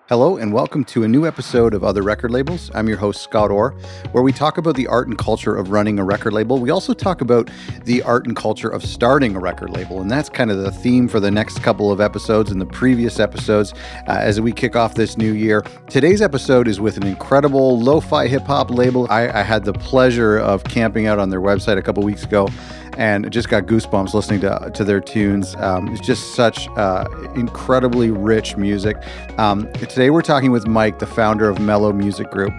Hello and welcome to a new episode of Other Record Labels. I'm your host, Scott Orr, where we talk about the art and culture of running a record label. We also talk about the art and culture of starting a record label, and that's kind of the theme for the next couple of episodes and the previous episodes as we kick off this new year. Today's episode is with an incredible lo-fi hip-hop label. I had the pleasure of camping out on their website a couple weeks ago and just got goosebumps listening to their tunes. It's just such incredibly rich music. Today we're talking with Mike, the founder of Mello Music Group.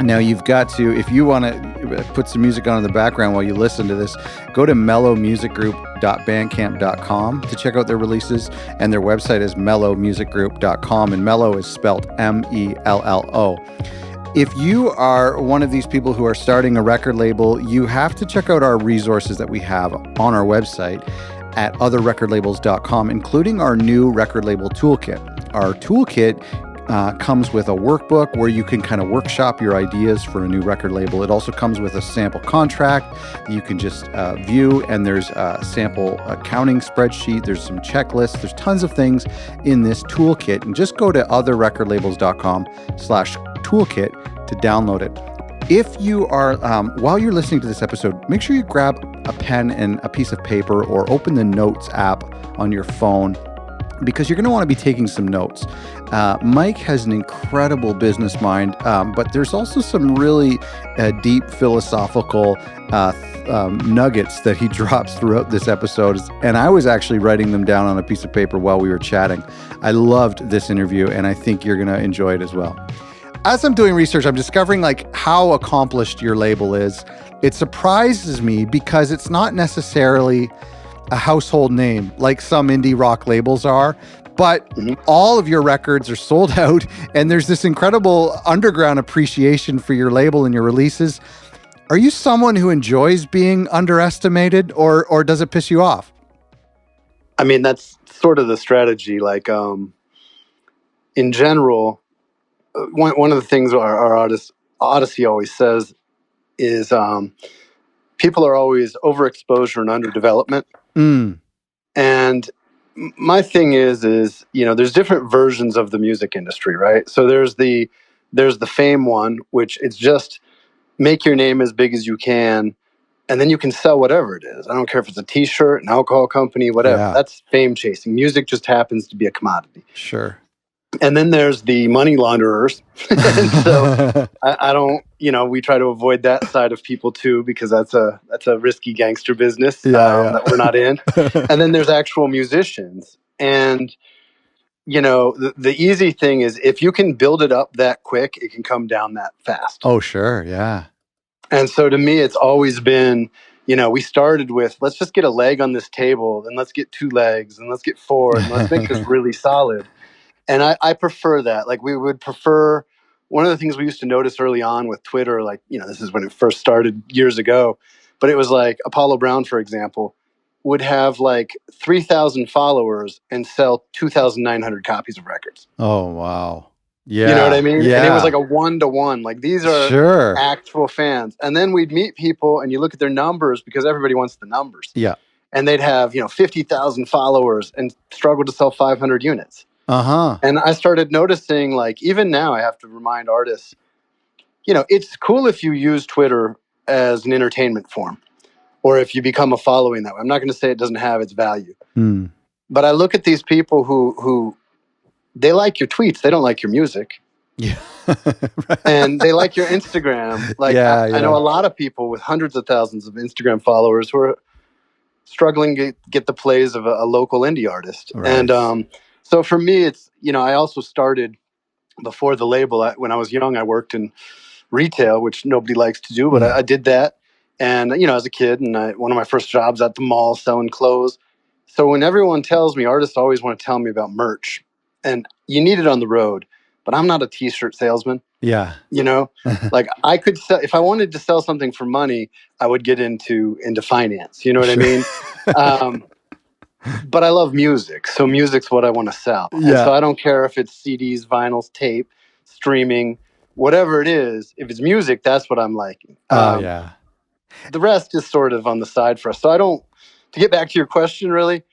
Now you've got to, if you want to put some music on in the background while you listen to this, go to mellomusicgroup.bandcamp.com to check out their releases, and their website is mellomusicgroup.com, and Mello is spelled M-E-L-L-O. If you are one of these people who are starting a record label, you have to check out our resources that we have on our website at otherrecordlabels.com, including our new record label toolkit. Our toolkit comes with a workbook where you can kind of workshop your ideas for a new record label. It also comes with a sample contract that you can just view, and there's a sample accounting spreadsheet. There's some checklists. There's tons of things in this toolkit, and just go to otherrecordlabels.com/toolkit to download it. If you are, while you're listening to this episode, make sure you grab a pen and a piece of paper or open the Notes app on your phone, because you're going to want to be taking some notes. Mike has an incredible business mind, but there's also some really deep philosophical nuggets that he drops throughout this episode. And I was actually writing them down on a piece of paper while we were chatting. I loved this interview, and I think you're going to enjoy it as well. As I'm doing research, I'm discovering how accomplished your label is. It surprises me because it's not necessarily a household name like some indie rock labels are, but all of your records are sold out, and there's this incredible underground appreciation for your label and your releases. Are you someone who enjoys being underestimated, or does it piss you off? I mean, that's sort of the strategy. In general, one of the things our artist Oddisee always says is people are always overexposure and underdevelopment. And my thing is there's different versions of the music industry, right? So there's the fame one, which it's just make your name as big as you can, and then you can sell whatever it is. I don't care if it's a t-shirt, an alcohol company, whatever. Yeah. That's fame chasing. Music just happens to be a commodity. Sure. And then there's the money launderers. And so I don't, we try to avoid that side of people too, because that's a risky gangster business that we're not in. And then there's actual musicians. And, the easy thing is if you can build it up that quick, it can come down that fast. Oh, sure. Yeah. And so to me, it's always been, we started with, let's just get a leg on this table, then let's get 2 legs, and let's get 4, and let's make this really solid. And I prefer that. We would prefer, one of the things we used to notice early on with Twitter, this is when it first started years ago, but it was Apollo Brown, for example, would have 3,000 followers and sell 2,900 copies of records. Oh, wow. Yeah. You know what I mean? Yeah. And it was a 1-to-1. These are actual fans. And then we'd meet people and you look at their numbers, because everybody wants the numbers. Yeah. And they'd have, 50,000 followers and struggle to sell 500 units. And I started noticing, even now I have to remind artists, it's cool if you use Twitter as an entertainment form, or if you become a following that way. I'm not going to say it doesn't have its value. But I look at these people who they like your tweets. They don't like your music. Yeah. And they like your Instagram. I know a lot of people with hundreds of thousands of Instagram followers who are struggling to get the plays of a local indie artist. Right. And so for me, it's, I also started before the label. When I was young, I worked in retail, which nobody likes to do, but I did that. And, as a kid, and one of my first jobs at the mall selling clothes. So when everyone tells me, artists always want to tell me about merch, and you need it on the road, but I'm not a t-shirt salesman. Yeah. I could sell, if I wanted to sell something for money, I would get into finance. You know what I mean? But I love music. So music's what I want to sell. Yeah. And so I don't care if it's CDs, vinyls, tape, streaming, whatever it is. If it's music, that's what I'm liking. The rest is sort of on the side for us. So to get back to your question, really,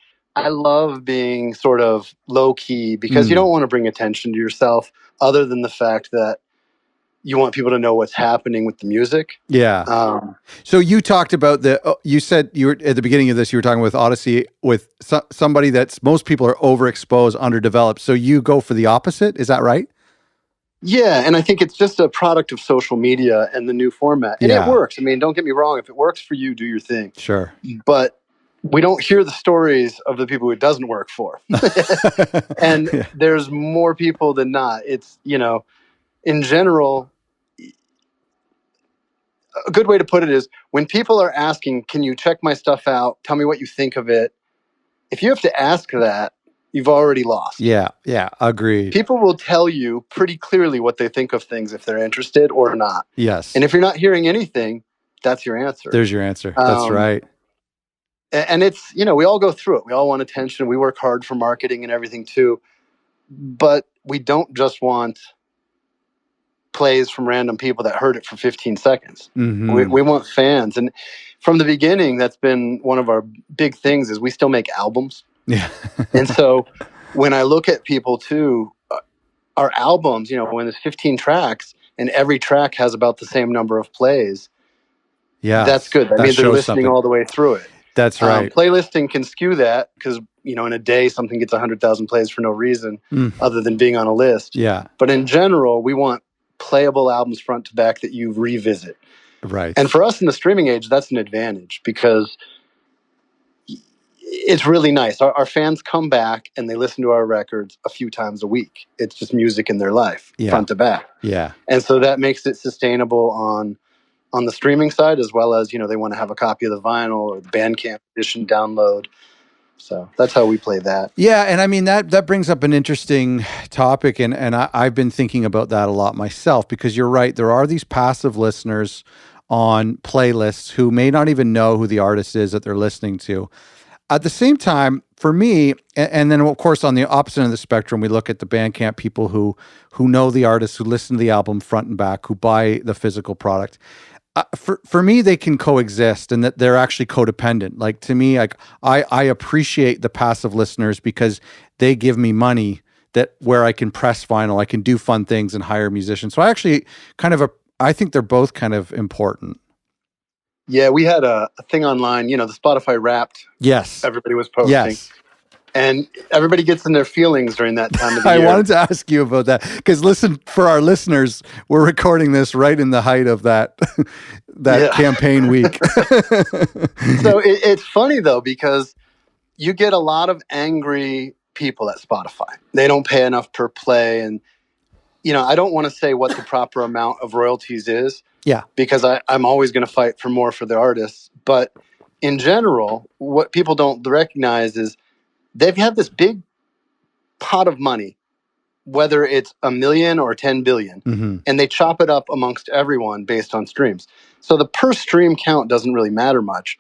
I love being sort of low key because you don't want to bring attention to yourself other than the fact that you want people to know what's happening with the music. Yeah. So you talked about you said you were at the beginning of this, you were talking with Oddisee with somebody that's most people are overexposed, underdeveloped. So you go for the opposite. Is that right? Yeah. And I think it's just a product of social media and the new format. And it works. I mean, don't get me wrong. If it works for you, do your thing. Sure. But we don't hear the stories of the people who it doesn't work for. And there's more people than not. It's, in general, a good way to put it is when people are asking, can you check my stuff out? Tell me what you think of it. If you have to ask that, you've already lost. Yeah, agreed. People will tell you pretty clearly what they think of things if they're interested or not. Yes. And if you're not hearing anything, that's your answer. There's your answer. That's right. And it's, we all go through it. We all want attention. We work hard for marketing and everything too. But we don't just want plays from random people that heard it for 15 seconds. Mm-hmm. We want fans. And from the beginning, that's been one of our big things is we still make albums. Yeah. And so when I look at people too, our albums, when there's 15 tracks and every track has about the same number of plays. Yeah. That's good. That means they're listening all the way through it. That's right. Playlisting can skew that because, in a day, something gets 100,000 plays for no reason other than being on a list. Yeah. But in general, we want playable albums front to back that you revisit. Right. And for us in the streaming age, that's an advantage because it's really nice. Our fans come back and they listen to our records a few times a week. It's just music in their life, front to back. Yeah. And so that makes it sustainable on the streaming side, as well as, they want to have a copy of the vinyl or the Bandcamp edition download. So that's how we play that. Yeah. And I mean, that brings up an interesting topic. And I've been thinking about that a lot myself, because you're right. There are these passive listeners on playlists who may not even know who the artist is that they're listening to. At the same time, for me, and then of course on the opposite end of the spectrum, we look at the Bandcamp people who know the artist, who listen to the album front and back, who buy the physical product. For me, they can coexist, and that they're actually codependent. Like, to me, like I appreciate the passive listeners because they give me money where I can press vinyl, I can do fun things and hire musicians. So I actually I think they're both kind of important. Yeah, we had a thing online, the Spotify Wrapped. Yes. Everybody was posting. Yes. And everybody gets in their feelings during that time of the year. I wanted to ask you about that because, listen, for our listeners, we're recording this right in the height of that campaign week. So it's funny, though, because you get a lot of angry people at Spotify. They don't pay enough per play. And, I don't want to say what the proper amount of royalties is. Yeah. Because I'm always going to fight for more for the artists. But in general, what people don't recognize is they've had this big pot of money, whether it's $1 million or 10 billion, and they chop it up amongst everyone based on streams. So the per stream count doesn't really matter much.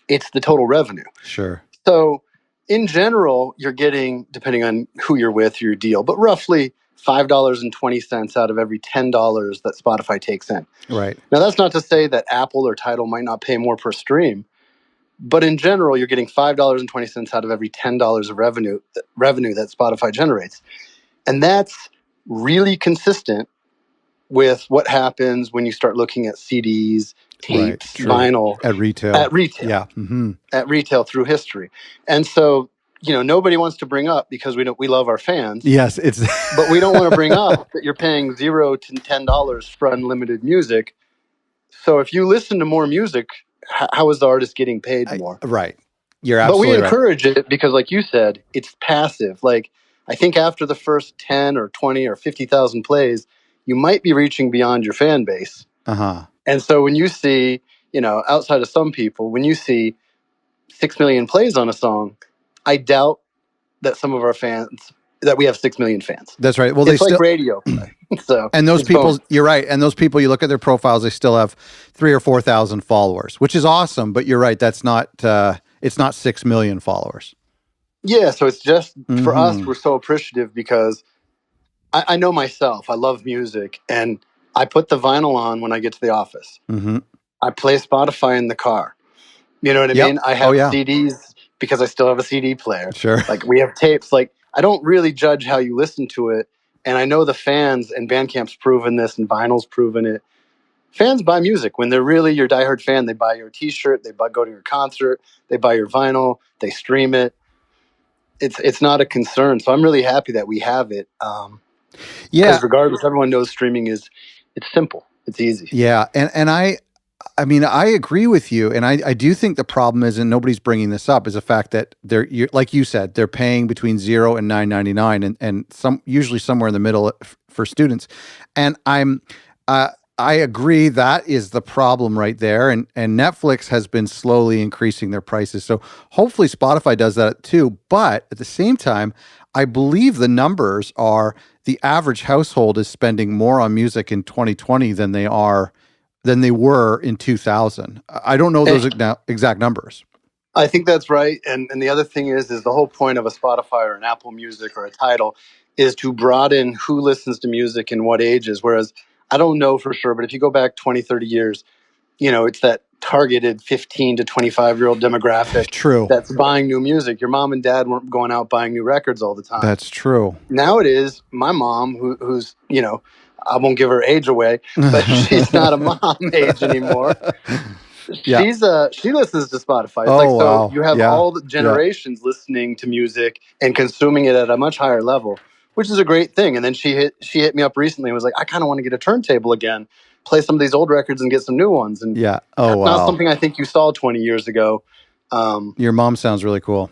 It's the total revenue. Sure. So in general, you're getting, depending on who you're with, your deal, but roughly $5.20 out of every $10 that Spotify takes in. Right. Now, that's not to say that Apple or Tidal might not pay more per stream, but in general, you're getting $5.20 out of every $10 of revenue that Spotify generates. And that's really consistent with what happens when you start looking at CDs, tapes, vinyl. At retail. Yeah. Mm-hmm. At retail through history. And so, nobody wants to bring up, because we love our fans. Yes, but we don't want to bring up that you're paying $0 to $10 for unlimited music. So if you listen to more music, how is the artist getting paid more? Right. You're absolutely right. But we encourage it because, like you said, it's passive. Like, I think after the first 10 or 20 or 50,000 plays, you might be reaching beyond your fan base. Uh-huh. And so when you see, outside of some people, when you see 6 million plays on a song, I doubt that some of our fans, that we have 6 million fans. That's right. Well, it's like radio play. So, and those people, you're right. And those people, you look at their profiles, they still have 3,000 or 4,000 followers, which is awesome. But you're right. That's not, it's not 6 million followers. Yeah. So it's just, for us, we're so appreciative because I know myself, I love music, and I put the vinyl on when I get to the office. I play Spotify in the car. You know what I mean? I have CDs because I still have a CD player. Sure. Like we have tapes. Like I don't really judge how you listen to it. And I know the fans, and Bandcamp's proven this and vinyl's proven it. Fans buy music when they're really your diehard fan. They buy your T-shirt, go to your concert, they buy your vinyl, they stream it. It's not a concern. So I'm really happy that we have it. Because regardless, everyone knows streaming it's simple, it's easy. Yeah, and I mean, I agree with you, and I do think the problem is, and nobody's bringing this up, is the fact that like you said, they're paying between $0 and $9.99, and usually somewhere in the middle for students. And I agree that is the problem right there, and Netflix has been slowly increasing their prices. So hopefully Spotify does that too. But at the same time, I believe the numbers are the average household is spending more on music in 2020 than they were in 2000. I don't know those exact numbers. I think that's right. And the other thing is the whole point of a Spotify or an Apple Music or a Tidal is to broaden who listens to music and what ages. Whereas I don't know for sure, but if you go back 20, 30 years, it's that targeted 15 to 25-year-old demographic. True. That's buying new music. Your mom and dad weren't going out buying new records all the time. That's true. Now it is my mom who's, I won't give her age away, but she's not a mom age anymore. Yeah. She listens to Spotify. It's so you have all the generations listening to music and consuming it at a much higher level, which is a great thing. And then she hit me up recently and was like, I kind of want to get a turntable again, play some of these old records and get some new ones. And that's not something I think you saw 20 years ago. Your mom sounds really cool.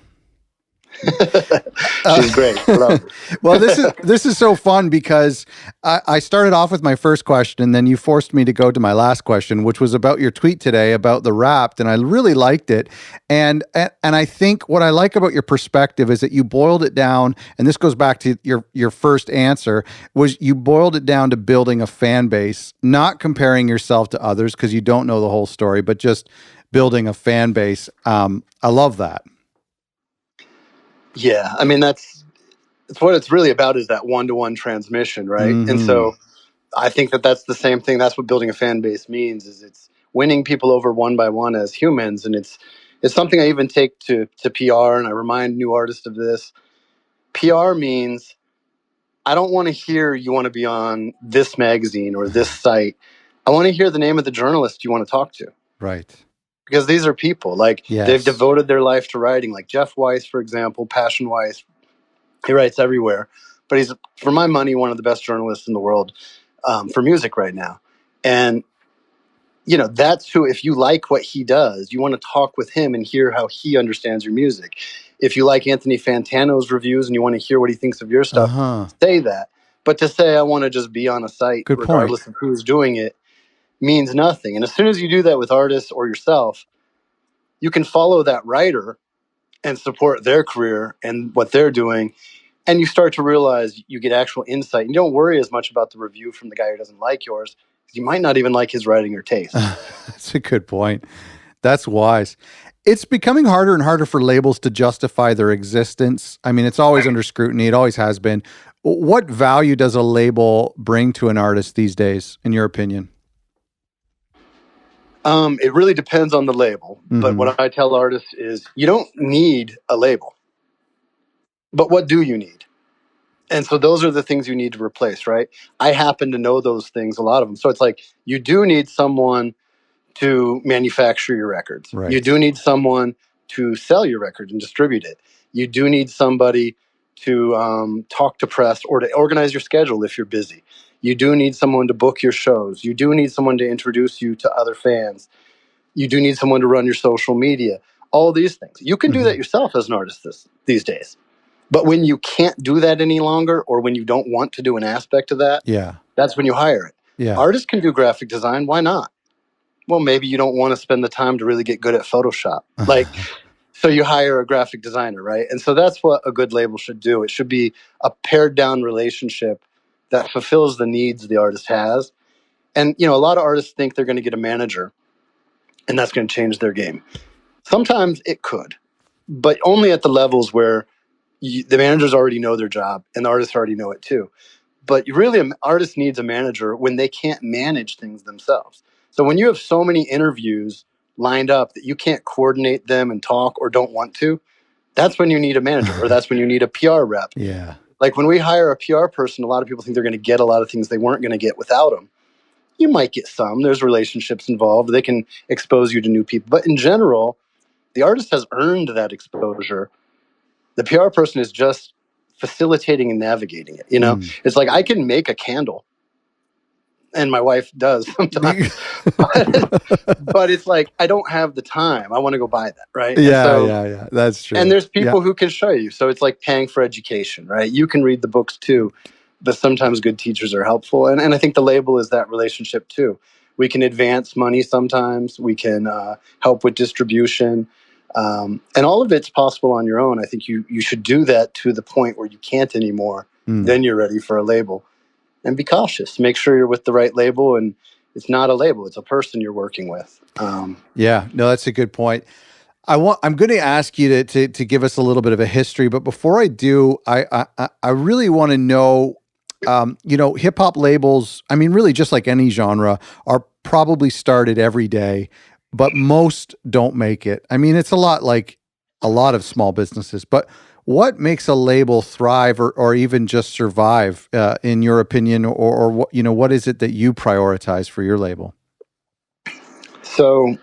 She's great. I love her. Well, this is so fun because I started off with my first question, and then you forced me to go to my last question, which was about your tweet today about the Wrapped, and I really liked it. And I think what I like about your perspective is that you boiled it down, and this goes back to your first answer, was you boiled it down to building a fan base, not comparing yourself to others because you don't know the whole story, but just building a fan base. I love that. Yeah, I mean that's what it's really about, is that one-to-one transmission, right? Mm-hmm. And so I think that's the same thing. That's what building a fan base means, is it's winning people over one by one as humans. And it's something I even take to PR, and I remind new artists of this. PR means I don't want to hear you want to be on this magazine or this site. I want to hear the name of the journalist you want to talk to. Right. Because these are people, they've devoted their life to writing. Like Jeff Weiss, for example, Passion Weiss, he writes everywhere. But he's, for my money, one of the best journalists in the world for music right now. And, that's who, if you like what he does, you want to talk with him and hear how he understands your music. If you like Anthony Fantano's reviews and you want to hear what he thinks of your stuff, say that. But to say, I want to just be on a site, regardless of who's doing it, means nothing. And as soon as you do that with artists or yourself, you can follow that writer and support their career and what they're doing. And you start to realize you get actual insight. And you don't worry as much about the review from the guy who doesn't like yours, because you might not even like his writing or taste. That's a good point. That's wise. It's becoming harder and harder for labels to justify their existence. I mean, it's always under scrutiny. It always has been. What value does a label bring to an artist these days, in your opinion? It really depends on the label. Mm-hmm. But what I tell artists is you don't need a label. But what do you need? And so those are the things you need to replace, right? I happen to know those things, a lot of them. So it's like you do need someone to manufacture your records. Right. You do need someone to sell your record and distribute it. You do need somebody to talk to press or to organize your schedule if you're busy. You do need someone to book your shows. You do need someone to introduce you to other fans. You do need someone to run your social media. All these things. You can do that yourself as an artist these days. But when you can't do that any longer, or when you don't want to do an aspect of that, that's when you hire it. Yeah. Artists can do graphic design. Why not? Well, maybe you don't want to spend the time to really get good at Photoshop. So you hire a graphic designer, right? And so that's what a good label should do. It should be a pared down relationship that fulfills the needs the artist has. And, a lot of artists think they're going to get a manager and that's going to change their game. Sometimes it could, but only at the levels where the managers already know their job and the artists already know it too. But really, an artist needs a manager when they can't manage things themselves. So when you have so many interviews lined up that you can't coordinate them and talk or don't want to, that's when you need a manager, or that's when you need a PR rep. Yeah. Like when we hire a PR person, a lot of people think they're going to get a lot of things they weren't going to get without them. You might get some. There's relationships involved. They can expose you to new people. But in general, the artist has earned that exposure. The PR person is just facilitating and navigating it. You know, it's like I can make a candle, and my wife does sometimes, but it's like I don't have the time. I want to go buy that, right? Yeah. That's true. And there's people who can show you. So it's like paying for education, right? You can read the books too, but sometimes good teachers are helpful. And I think the label is that relationship too. We can advance money sometimes. We can help with distribution. And all of it's possible on your own. I think you should do that to the point where you can't anymore. Then you're ready for a label. And be cautious. Make sure you're with the right label. And it's not a label. It's a person you're working with. Yeah, no, that's a good point. I'm going to ask you to give us a little bit of a history, but before I do, I really want to know, hip hop labels, I mean, really just like any genre, are probably started every day, but most don't make it. I mean, it's a lot like a lot of small businesses, but what makes a label thrive or even just survive, in your opinion, or what, what is it that you prioritize for your label? So,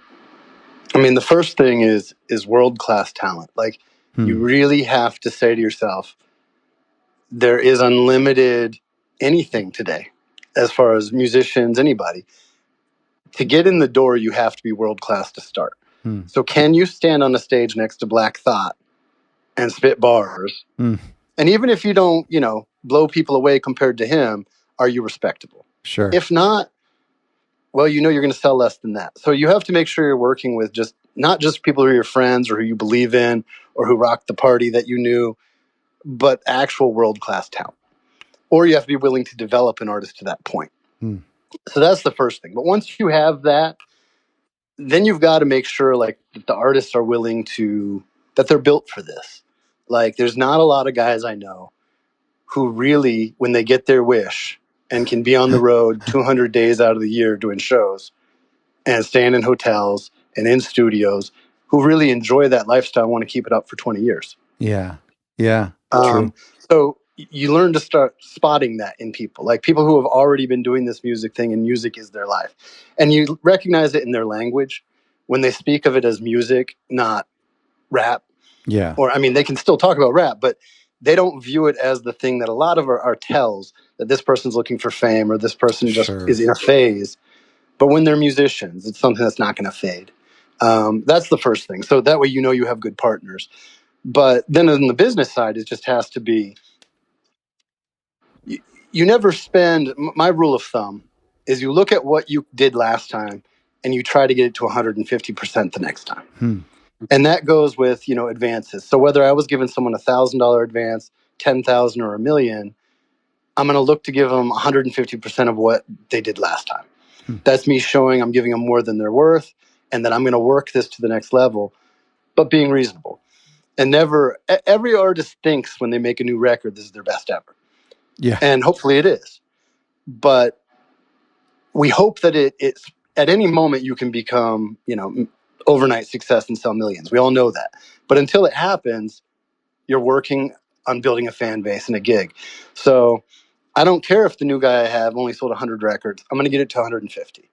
I mean, the first thing is world-class talent. Like, you really have to say to yourself, there is unlimited anything today, as far as musicians, anybody. To get in the door, you have to be world-class to start. So can you stand on a stage next to Black Thought and spit bars? And even if you don't, blow people away compared to him, are you respectable? Sure. If not, well, you're going to sell less than that. So you have to make sure you're working with not just people who are your friends or who you believe in or who rocked the party that you knew, but actual world-class talent. Or you have to be willing to develop an artist to that point. So that's the first thing. But once you have that, then you've got to make sure that the artists are willing that they're built for this. Like, there's not a lot of guys I know who really, when they get their wish and can be on the road 200 days out of the year doing shows and staying in hotels and in studios, who really enjoy that lifestyle and want to keep it up for 20 years. Yeah. True. So you learn to start spotting that in people, like people who have already been doing this music thing and music is their life. And you recognize it in their language when they speak of it as music, not rap. Yeah. Or, I mean, they can still talk about rap, but they don't view it as the thing that a lot of our tells that this person's looking for fame or this person just is in a phase. But when they're musicians, it's something that's not going to fade. That's the first thing. So that way, you have good partners. But then on the business side, it just has to be, you never spend, my rule of thumb is you look at what you did last time and you try to get it to 150% the next time. And that goes with, advances. So whether I was giving someone $1,000 advance, 10,000 or $1 million, I'm going to look to give them 150% of what they did last time. That's me showing I'm giving them more than they're worth, and that I'm going to work this to the next level, but being reasonable. And every artist thinks when they make a new record, this is their best ever. Yeah. And hopefully it is. But we hope that it's at any moment you can become, overnight success and sell millions. We all know that. But until it happens, you're working on building a fan base and a gig. So I don't care if the new guy I have only sold 100 records. I'm going to get it to 150.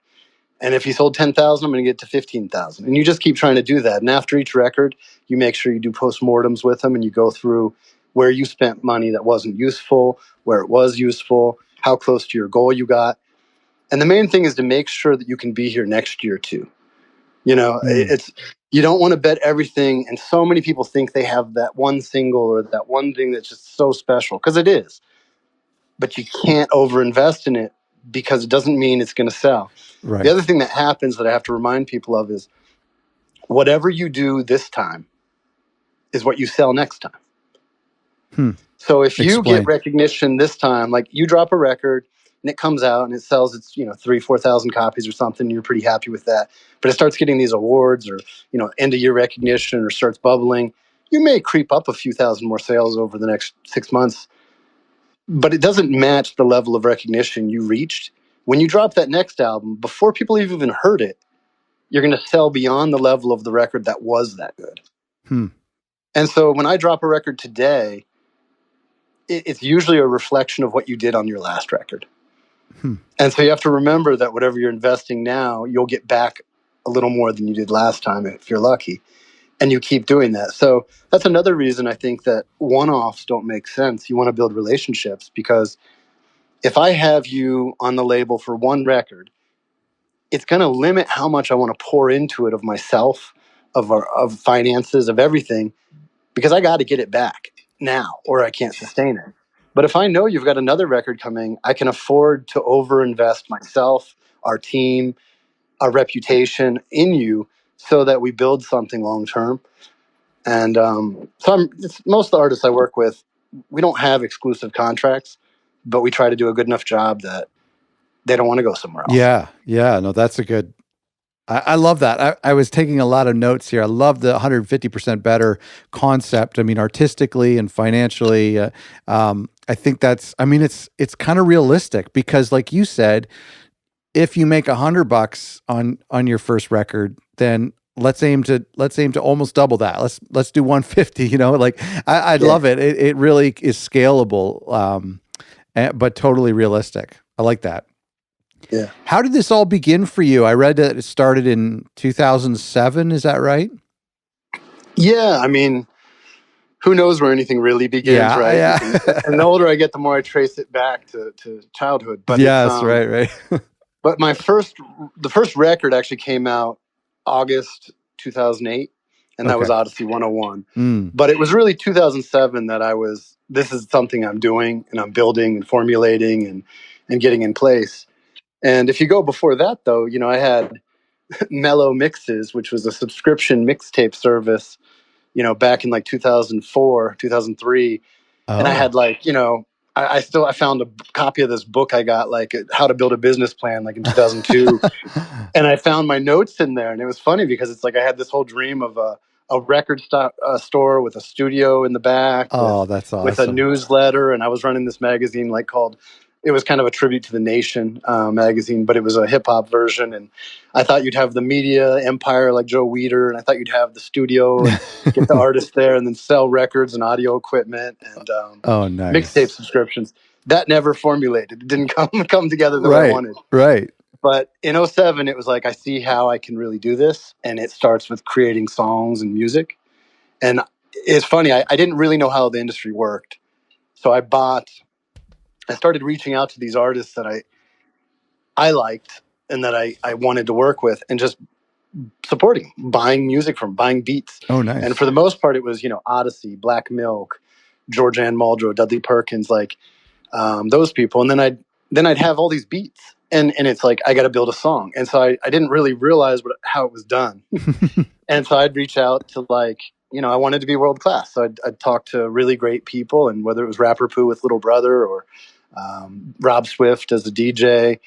And if he sold 10,000, I'm going to get to 15,000. And you just keep trying to do that. And after each record, you make sure you do postmortems with them and you go through where you spent money that wasn't useful, where it was useful, how close to your goal you got. And the main thing is to make sure that you can be here next year too. It's, you don't want to bet everything. And so many people think they have that one single or that one thing that's just so special, because it is. But you can't overinvest in it because it doesn't mean it's going to sell. Right. The other thing that happens that I have to remind people of is whatever you do this time is what you sell next time. So if you get recognition this time, like you drop a record and it comes out and it sells its 3,000-4,000 copies or something, you're pretty happy with that. But it starts getting these awards or end of year recognition or starts bubbling, you may creep up a few thousand more sales over the next 6 months. But it doesn't match the level of recognition you reached. When you drop that next album, before people have even heard it, you're going to sell beyond the level of the record that was that good. And so when I drop a record today, it's usually a reflection of what you did on your last record. And so you have to remember that whatever you're investing now, you'll get back a little more than you did last time if you're lucky. And you keep doing that. So that's another reason I think that one-offs don't make sense. You want to build relationships, because if I have you on the label for one record, it's going to limit how much I want to pour into it of myself, of finances, of everything, because I got to get it back now or I can't sustain it. But if I know you've got another record coming, I can afford to overinvest myself, our team, our reputation in you, so that we build something long term. And most of the artists I work with, we don't have exclusive contracts, but we try to do a good enough job that they don't want to go somewhere else. Yeah. No, that's a good. I love that. I was taking a lot of notes here. I love the 150% better concept. I mean, artistically and financially, I think that's. I mean, it's kind of realistic, because, like you said, if you make $100 on your first record, then let's aim to almost double that. Let's do 150. You know, like I love it. It really is scalable, but totally realistic. I like that. Yeah. How did this all begin for you? I read that it started in 2007. Is that right? Yeah. I mean, who knows where anything really begins, right? Yeah. And the older I get, the more I trace it back to childhood. But yes, right. But the first record actually came out August 2008, and that was Oddisee 101. But it was really 2007 that this is something I'm doing, and I'm building and formulating and getting in place. And if you go before that, though, you know, I had Mello Mixes, which was a subscription mixtape service, you know, back in like 2004, 2003. And I had like, you know, I found a copy of this book I got, like How to Build a Business Plan, like in 2002. And I found my notes in there. And it was funny because it's like I had this whole dream of a record store with a studio in the back. That's awesome. With a newsletter. And I was running this magazine it was kind of a tribute to the Nation magazine, but it was a hip hop version. And I thought you'd have the media empire like Joe Weider, and I thought you'd have the studio and get the artists there, and then sell records and audio equipment and nice. Mixtape subscriptions. That never formulated. It didn't come together the way I wanted. Right. But in 2007, it was like, I see how I can really do this. And it starts with creating songs and music. And it's funny, I didn't really know how the industry worked. So I started reaching out to these artists that I liked and that I wanted to work with, and just supporting, buying music from, buying beats. Oh, nice. And for the most part, it was, you know, Oddisee, Black Milk, Georgianne Muldrow, Dudley Perkins, like those people. And then I'd have all these beats. And it's like, I got to build a song. And so I didn't really realize how it was done. And so I'd reach out to, like, you know, I wanted to be world class. So I'd talk to really great people, and whether it was Rapper Poo with Little Brother or Rob Swift as a DJ,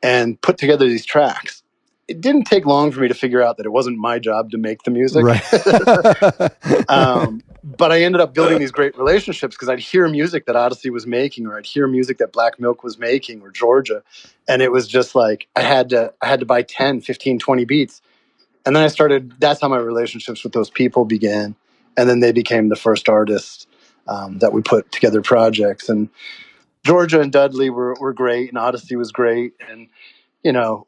and put together these tracks. It didn't take long for me to figure out that it wasn't my job to make the music. Right. But I ended up building these great relationships because I'd hear music that Oddisee was making, or I'd hear music that Black Milk was making, or Georgia. And it was just like, I had to buy 10, 15, 20 beats. And then that's how my relationships with those people began. And then they became the first artists that we put together projects. And Georgia and Dudley were great, and Oddisee was great. And, you know,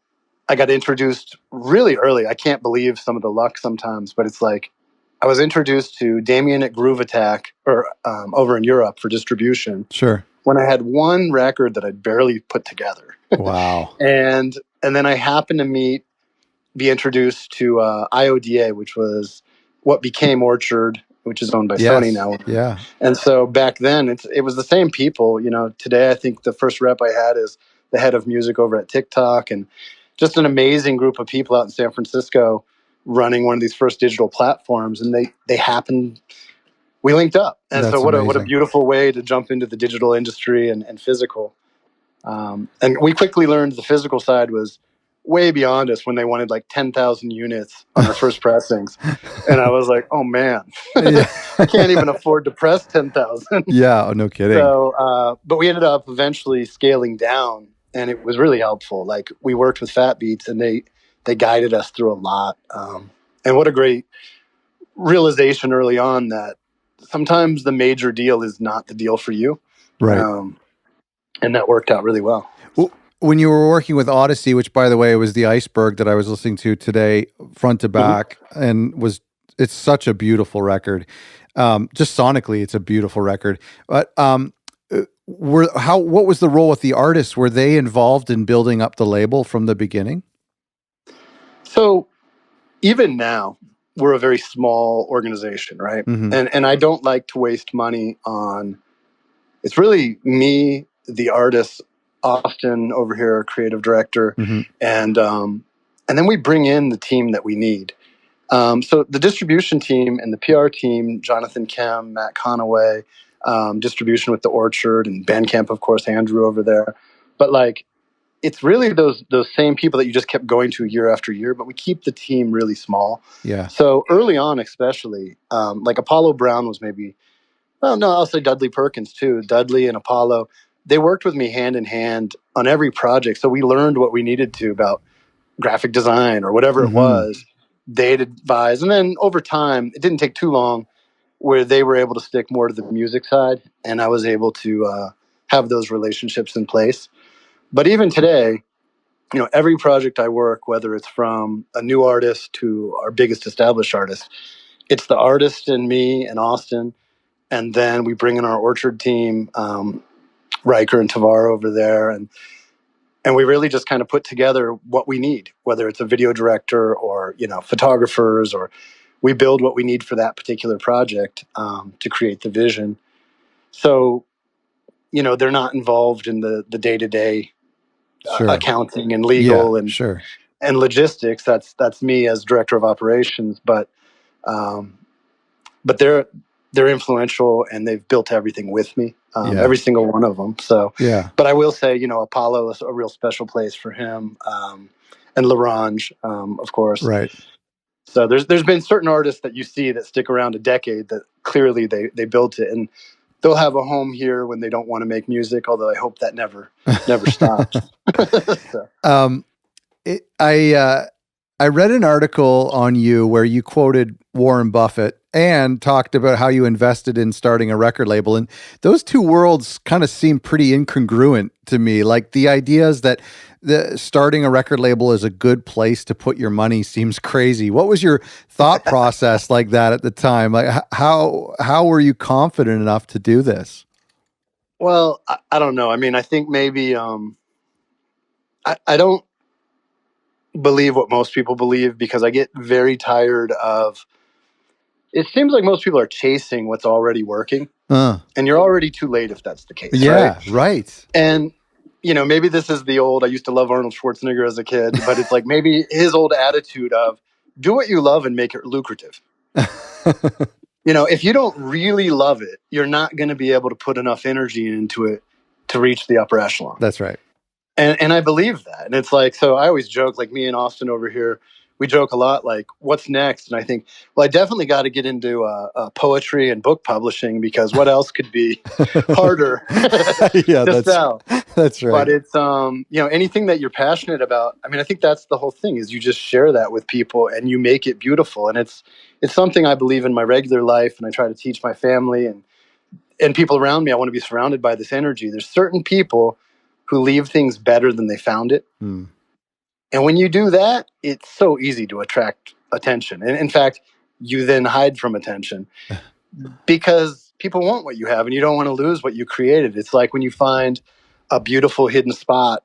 I got introduced really early. I can't believe some of the luck sometimes, but it's like I was introduced to Damien at Groove Attack over in Europe for distribution. Sure. When I had one record that I'd barely put together. Wow. And then I happened to be introduced to IODA, which was what became Orchard, which is owned by Sony now. Yeah. And so back then it was the same people. You know, today I think the first rep I had is the head of music over at TikTok, and just an amazing group of people out in San Francisco running one of these first digital platforms. And we linked up. And That's so what amazing. a beautiful way to jump into the digital industry and physical. And we quickly learned the physical side was way beyond us when they wanted like 10,000 units on our first pressings. And I was like, oh man, I can't even afford to press 10,000. Yeah. Oh, no kidding. So, but we ended up eventually scaling down, and it was really helpful. Like, we worked with Fat Beats, and they guided us through a lot. And what a great realization early on that sometimes the major deal is not the deal for you. Right. And that worked out really well. When you were working with Oddisee, which by the way was the Iceberg that I was listening to today, front to back, and it's such a beautiful record. Just sonically, it's a beautiful record. But what was the role with the artists? Were they involved in building up the label from the beginning? So even now, we're a very small organization, right? And I don't like to waste money on. It's really me, the artist, Austin over here, our creative director, and then we bring in the team that we need. So the distribution team and the PR team, Jonathan Kem, Matt Conaway, distribution with The Orchard and Bandcamp, of course, Andrew over there. But like, it's really those same people that you just kept going to year after year, but we keep the team really small. Yeah. So early on, especially, like Apollo Brown was maybe, well, no, I'll say Dudley Perkins too. Dudley and Apollo, they worked with me hand in hand on every project. So we learned what we needed to about graphic design or whatever it was. They'd advise. And then over time, it didn't take too long where they were able to stick more to the music side. And I was able to have those relationships in place. But even today, you know, every project I work, whether it's from a new artist to our biggest established artist, it's the artist and me and Austin. And then we bring in our Orchard team, Riker and Tavar over there. And we really just kind of put together what we need, whether it's a video director or, you know, photographers, or we build what we need for that particular project to create the vision. So, you know, they're not involved in the day-to-day accounting and legal and logistics. That's me as director of operations, but they're influential and they've built everything with me, every single one of them. So, but I will say, you know, Apollo is a real special place for him, and Larange, of course. Right. So there's been certain artists that you see that stick around a decade that clearly they built it, and they'll have a home here when they don't want to make music. Although I hope that never stops. So. I read an article on you where you quoted Warren Buffett and talked about how you invested in starting a record label. And those two worlds kind of seem pretty incongruent to me. Like the idea is that starting a record label is a good place to put your money seems crazy. What was your thought process like that at the time? Like how were you confident enough to do this? Well, I don't know. I mean, I think maybe I don't believe what most people believe, because I get very tired of, it seems like most people are chasing what's already working, and you're already too late if that's the case. Yeah, right. And, you know, maybe this is the old, I used to love Arnold Schwarzenegger as a kid, but it's like maybe his old attitude of do what you love and make it lucrative. You know, if you don't really love it, you're not going to be able to put enough energy into it to reach the upper echelon. That's right. And I believe that. And it's like, so I always joke, like me and Austin over here, we joke a lot, like, what's next? And I think, well, I definitely got to get into poetry and book publishing, because what else could be harder to sell? That's right. But it's, you know, anything that you're passionate about. I mean, I think that's the whole thing, is you just share that with people and you make it beautiful. And it's something I believe in my regular life, and I try to teach my family and people around me. I want to be surrounded by this energy. There's certain people who leave things better than they found it. And when you do that, it's so easy to attract attention. And in fact, you then hide from attention because people want what you have and you don't want to lose what you created. It's like when you find a beautiful hidden spot,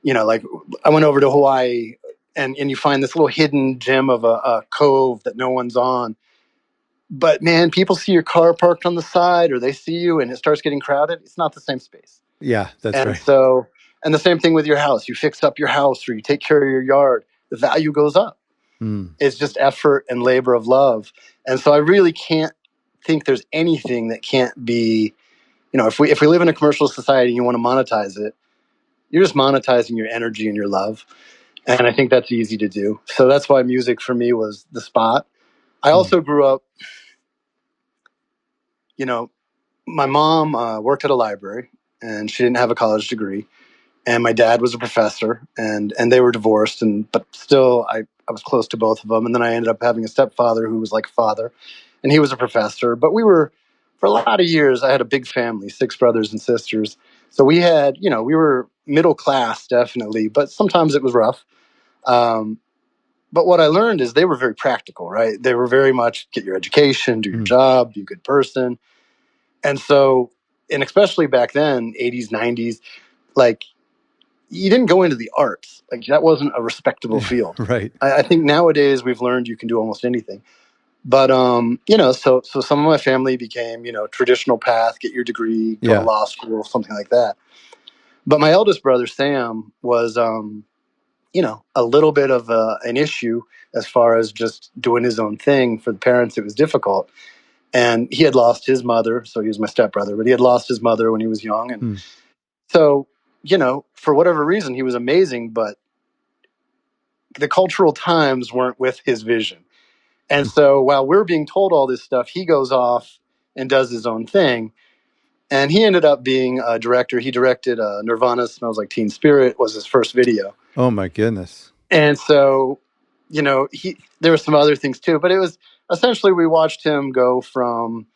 you know, like I went over to Hawaii and you find this little hidden gem of a cove that no one's on. But man, people see your car parked on the side, or they see you and it starts getting crowded. It's not the same space. Yeah, that's right. So, and the same thing with your house. You fix up your house or you take care of your yard, the value goes up. It's just effort and labor of love. And so I really can't think there's anything that can't be, you know, if we live in a commercial society and you want to monetize it, you're just monetizing your energy and your love. And I think that's easy to do. So that's why music for me was the spot. I also grew up, you know, my mom worked at a library and she didn't have a college degree. And my dad was a professor, and they were divorced. But still, I was close to both of them. And then I ended up having a stepfather who was like a father, and he was a professor. But we were, for a lot of years, I had a big family, 6 brothers and sisters. So we had, we were middle class, definitely, but sometimes it was rough. But what I learned is they were very practical, right? They were very much get your education, do your job, be a good person. And so, and especially back then, 80s, 90s, like, you didn't go into the arts. Like, that wasn't a respectable field. Right. I think nowadays we've learned you can do almost anything. But, so some of my family became, traditional path, get your degree, go to law school, something like that. But my eldest brother, Sam, was, a little bit of an issue as far as just doing his own thing. For the parents, it was difficult. And he had lost his mother, so he was my stepbrother, but he had lost his mother when he was young. And so, for whatever reason, he was amazing, but the cultural times weren't with his vision. And so while we're being told all this stuff, he goes off and does his own thing. And he ended up being a director. He directed Nirvana's Smells Like Teen Spirit was his first video. Oh, my goodness. And so, there were some other things too, but it was essentially we watched him go from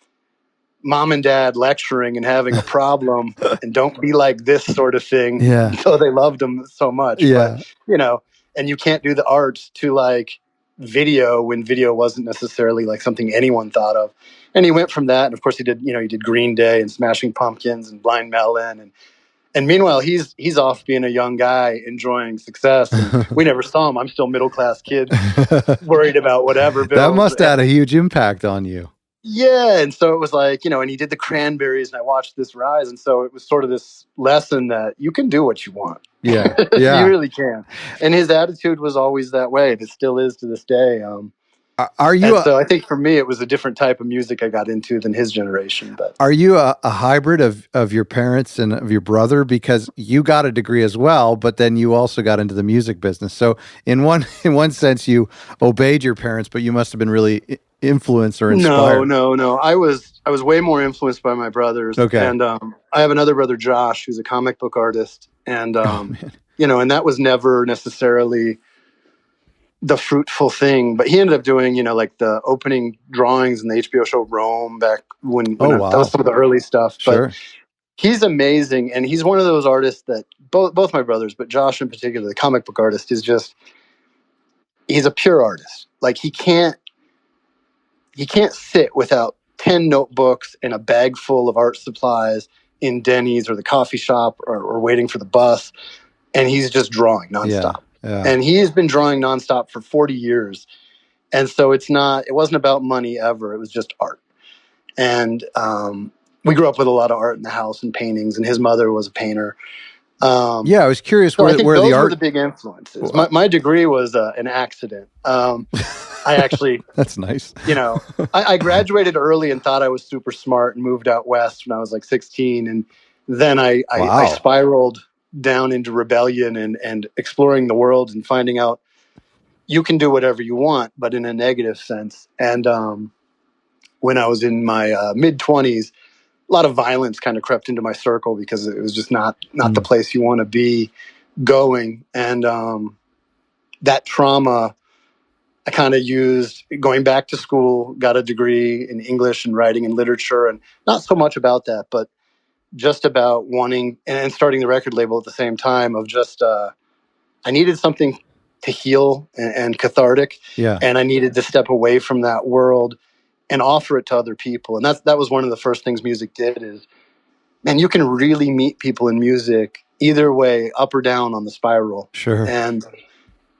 mom and dad lecturing and having a problem and don't be like this sort of thing. Yeah. So they loved him so much. Yeah. But, and you can't do the arts to like video when video wasn't necessarily like something anyone thought of. And he went from that. And of course he did Green Day and Smashing Pumpkins and Blind Melon. And meanwhile, he's off being a young guy enjoying success. And we never saw him. I'm still middle-class kid worried about whatever. That must have had a huge impact on you. Yeah. And so it was like, and he did the Cranberries and I watched this rise. And so it was sort of this lesson that you can do what you want. Yeah. Yeah. You really can. And his attitude was always that way. It still is to this day. Are you? So I think for me, it was a different type of music I got into than his generation. But are you a hybrid of your parents and of your brother? Because you got a degree as well, but then you also got into the music business. So in one sense, you obeyed your parents, but you must have been really influenced or inspired. No. I was way more influenced by my brothers. Okay. And I have another brother, Josh, who's a comic book artist, and and that was never necessarily the fruitful thing, but he ended up doing, like the opening drawings in the HBO show Rome back when that was some of the early stuff. Sure. But he's amazing. And he's one of those artists that both my brothers, but Josh in particular, the comic book artist, is just, he's a pure artist. Like he can't sit without 10 notebooks and a bag full of art supplies in Denny's or the coffee shop or waiting for the bus. And he's just drawing nonstop. Yeah. Yeah. And he has been drawing nonstop for 40 years. And so it wasn't about money ever. It was just art. And we grew up with a lot of art in the house and paintings, and his mother was a painter. I was curious so where those the art were the big influences. My degree was an accident. I actually that's nice. I graduated early and thought I was super smart and moved out west when I was like 16. And then I spiraled down into rebellion and exploring the world and finding out you can do whatever you want, but in a negative sense. And when I was in my mid-20s, a lot of violence kind of crept into my circle because it was just not the place you want to be going. And that trauma I kind of used going back to school, got a degree in English and writing and literature, and not so much about that, but just about wanting and starting the record label at the same time of just, I needed something to heal and cathartic. Yeah. And I needed to step away from that world and offer it to other people. And that was one of the first things music did is, man, you can really meet people in music either way, up or down on the spiral. Sure. And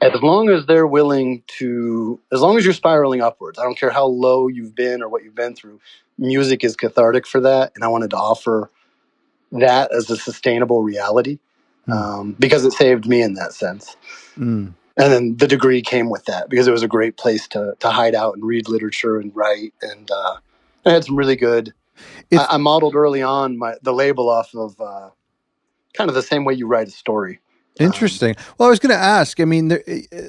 as long as they're willing to, as long as you're spiraling upwards, I don't care how low you've been or what you've been through, music is cathartic for that. And I wanted to offer that as a sustainable reality because it saved me in that sense. And then the degree came with that because it was a great place to hide out and read literature and write. And I had some really good, I modeled early on the label off of kind of the same way you write a story. Interesting. Well, I was going to ask, I mean,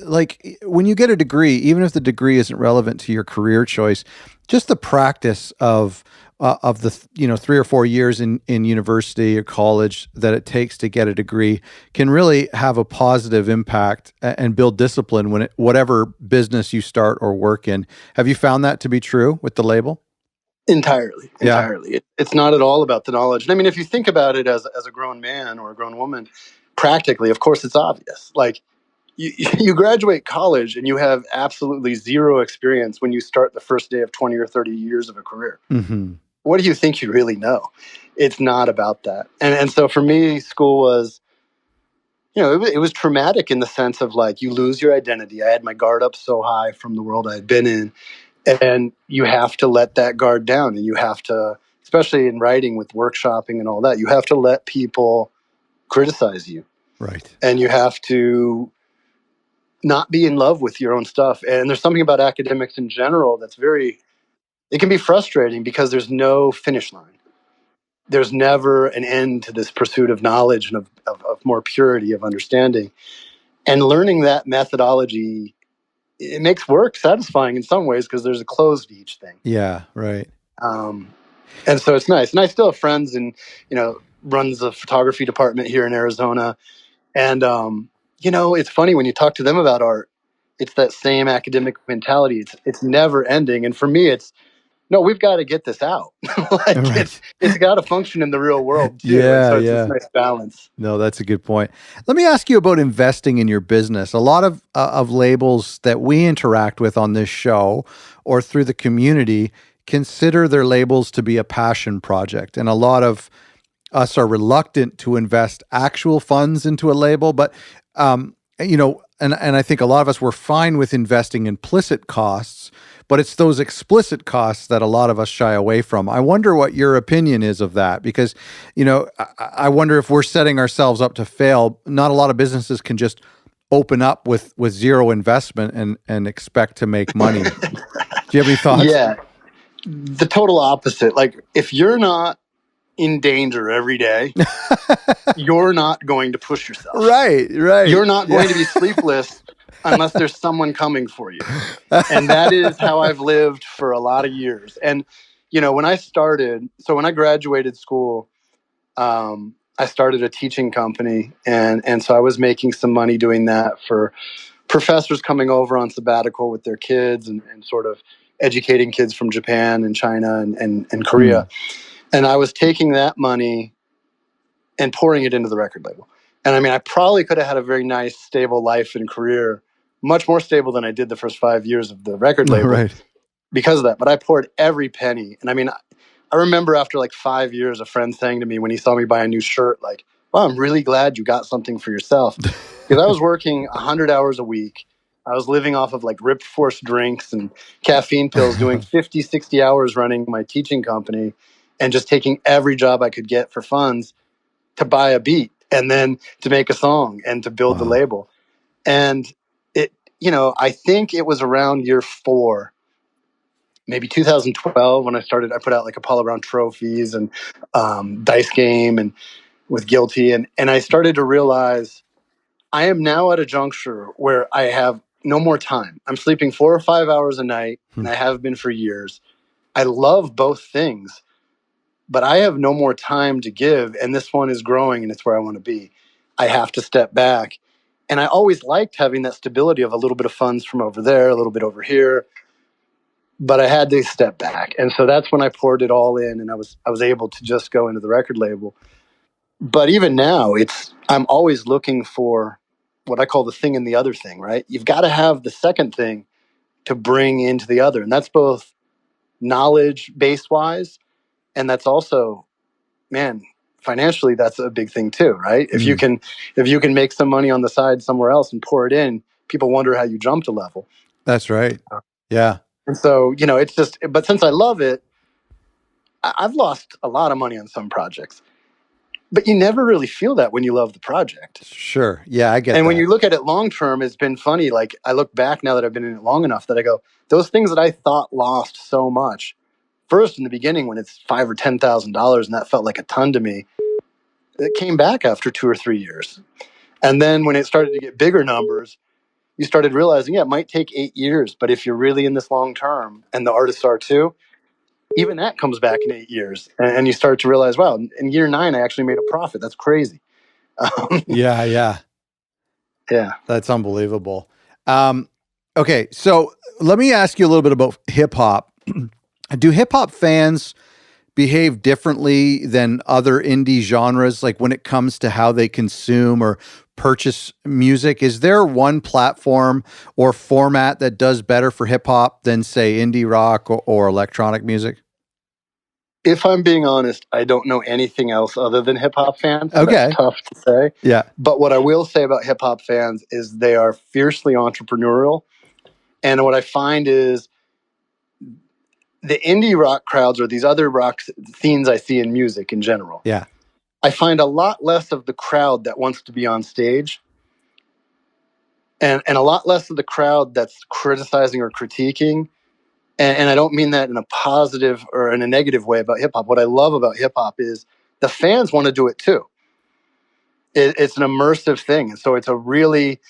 like when you get a degree, even if the degree isn't relevant to your career choice, just the practice of the 3 or 4 years in university or college that it takes to get a degree can really have a positive impact and build discipline whatever business you start or work in. Have you found that to be true with the label? Entirely. It's not at all about the knowledge. And I mean, if you think about it as a grown man or a grown woman, practically, of course, it's obvious. Like you graduate college and you have absolutely zero experience when you start the first day of 20 or 30 years of a career. Mm-hmm. What do you think you really know? It's not about that. And so for me, school was, it was traumatic in the sense of like you lose your identity. I had my guard up so high from the world I had been in. And you have to let that guard down, and you have to, especially in writing with workshopping and all that, you have to let people criticize you. Right. And you have to not be in love with your own stuff. And there's something about academics in general that's it can be frustrating because there's no finish line. There's never an end to this pursuit of knowledge and of more purity of understanding. And learning that methodology, it makes work satisfying in some ways because there's a close to each thing. Yeah, right. And so it's nice. And I still have friends and, runs the photography department here in Arizona. And, it's funny when you talk to them about art, it's that same academic mentality. It's never ending. And for me, no, we've got to get this out. Right. It's got to function in the real world too. Yeah, so it's this nice balance. No, that's a good point. Let me ask you about investing in your business. A lot of labels that we interact with on this show or through the community consider their labels to be a passion project. And a lot of us are reluctant to invest actual funds into a label. But, and I think a lot of us were fine with investing implicit costs, but it's those explicit costs that a lot of us shy away from. I wonder what your opinion is of that, because, I wonder if we're setting ourselves up to fail. Not a lot of businesses can just open up with zero investment and expect to make money. Do you have any thoughts? Yeah, the total opposite. Like if you're not in danger every day, you're not going to push yourself. Right. You're not going to be sleepless unless there's someone coming for you. And that is how I've lived for a lot of years. And, when I graduated school, I started a teaching company. And so I was making some money doing that for professors coming over on sabbatical with their kids and sort of educating kids from Japan and China and Korea. And I was taking that money and pouring it into the record label. And I mean, I probably could have had a very nice, stable life and career, much more stable than I did the first 5 years of the record label, right, because of that. But I poured every penny. And I mean, I remember after like 5 years, a friend saying to me when he saw me buy a new shirt, like, "Well, I'm really glad you got something for yourself." Because I was working 100 hours a week. I was living off of like Rip Force drinks and caffeine pills, doing 50, 60 hours running my teaching company and just taking every job I could get for funds to buy a beat and then to make a song and to build the label. And it, I think it was around year 4, maybe 2012 when I put out like Apollo Brown trophies and Dice Game and with Guilty. And I started to realize I am now at a juncture where I have no more time. I'm sleeping 4 or 5 hours a night and I have been for years. I love both things, but I have no more time to give, and this one is growing, and it's where I want to be. I have to step back. And I always liked having that stability of a little bit of funds from over there, a little bit over here, but I had to step back. And so that's when I poured it all in, and I was able to just go into the record label. But even now, I'm always looking for what I call the thing and the other thing, right? You've got to have the second thing to bring into the other, and that's both knowledge base-wise, and that's also, man, financially, that's a big thing too, right? If you can make some money on the side somewhere else and pour it in, people wonder how you jumped a level. That's right. Yeah. And so, it's just, but since I love it, I've lost a lot of money on some projects, but you never really feel that when you love the project. Sure. Yeah, I get that. And when you look at it long term, it's been funny. Like I look back now that I've been in it long enough that I go, those things that I thought lost so much, first in the beginning when it's $5,000 or $10,000 and that felt like a ton to me, it came back after 2 or 3 years. And then when it started to get bigger numbers, you started realizing, it might take 8 years, but if you're really in this long term, and the artists are too, even that comes back in 8 years. And you start to realize, wow, in year 9, I actually made a profit. That's crazy. Yeah. That's unbelievable. Okay, so let me ask you a little bit about hip hop. Do hip hop fans behave differently than other indie genres, like when it comes to how they consume or purchase music? Is there one platform or format that does better for hip hop than, say, indie rock or electronic music? If I'm being honest, I don't know anything else other than hip hop fans. So okay. That's tough to say. Yeah. But what I will say about hip hop fans is they are fiercely entrepreneurial. And what I find is the indie rock crowds, or these other rock scenes I see in music in general. Yeah. I find a lot less of the crowd that wants to be on stage, and a lot less of the crowd that's criticizing or critiquing. And I don't mean that in a positive or in a negative way about hip hop. What I love about hip hop is the fans want to do it too. It's an immersive thing. And so it's a really,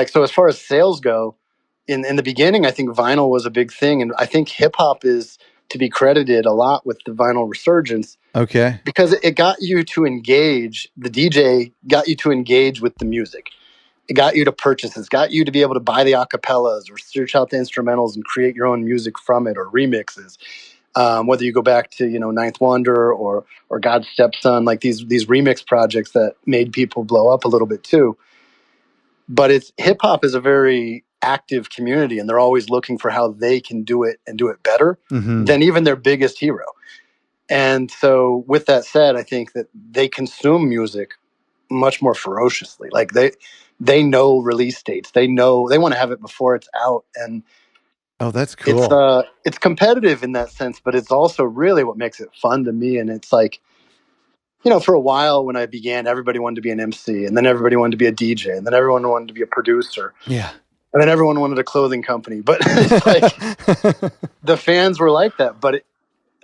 so as far as sales go, in the beginning, I think vinyl was a big thing. And I think hip hop is to be credited a lot with the vinyl resurgence. Okay. Because it got you to engage, the DJ got you to engage with the music. It got you to purchase. It's got you to be able to buy the acapellas or search out the instrumentals and create your own music from it, or remixes. Whether you go back to Ninth Wonder or God's Stepson, like these remix projects that made people blow up a little bit too. But hip hop is a very active community, and they're always looking for how they can do it and do it better than even their biggest hero. And so, with that said, I think that they consume music much more ferociously. Like they know release dates. They know they want to have it before it's out. And that's cool. It's competitive in that sense, but it's also really what makes it fun to me. And it's like, for a while when I began, everybody wanted to be an MC, and then everybody wanted to be a DJ, and then everyone wanted to be a producer. Yeah. And then everyone wanted a clothing company. But it's like the fans were like that. But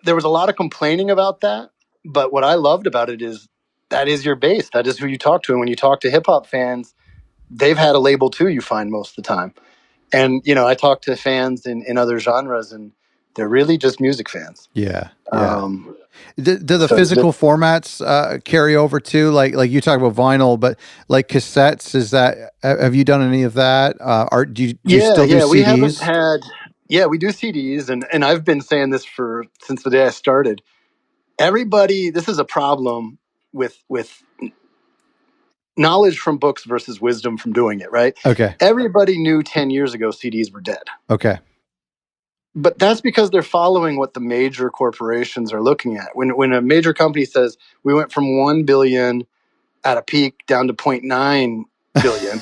there was a lot of complaining about that. But what I loved about it is that is your base. That is who you talk to. And when you talk to hip hop fans, they've had a label too, you find most of the time. And, I talk to fans in other genres, and they're really just music fans. Yeah. Do the physical formats carry over too? Like you talk about vinyl, but like cassettes, have you done any of that? Do you still do CDs? We haven't had. Yeah, we do CDs, and I've been saying this since the day I started. Everybody, this is a problem with knowledge from books versus wisdom from doing it, right? Okay. Everybody knew 10 years ago CDs were dead. Okay. But that's because they're following what the major corporations are looking at. When a major company says we went from 1 billion at a peak down to 0.9 billion,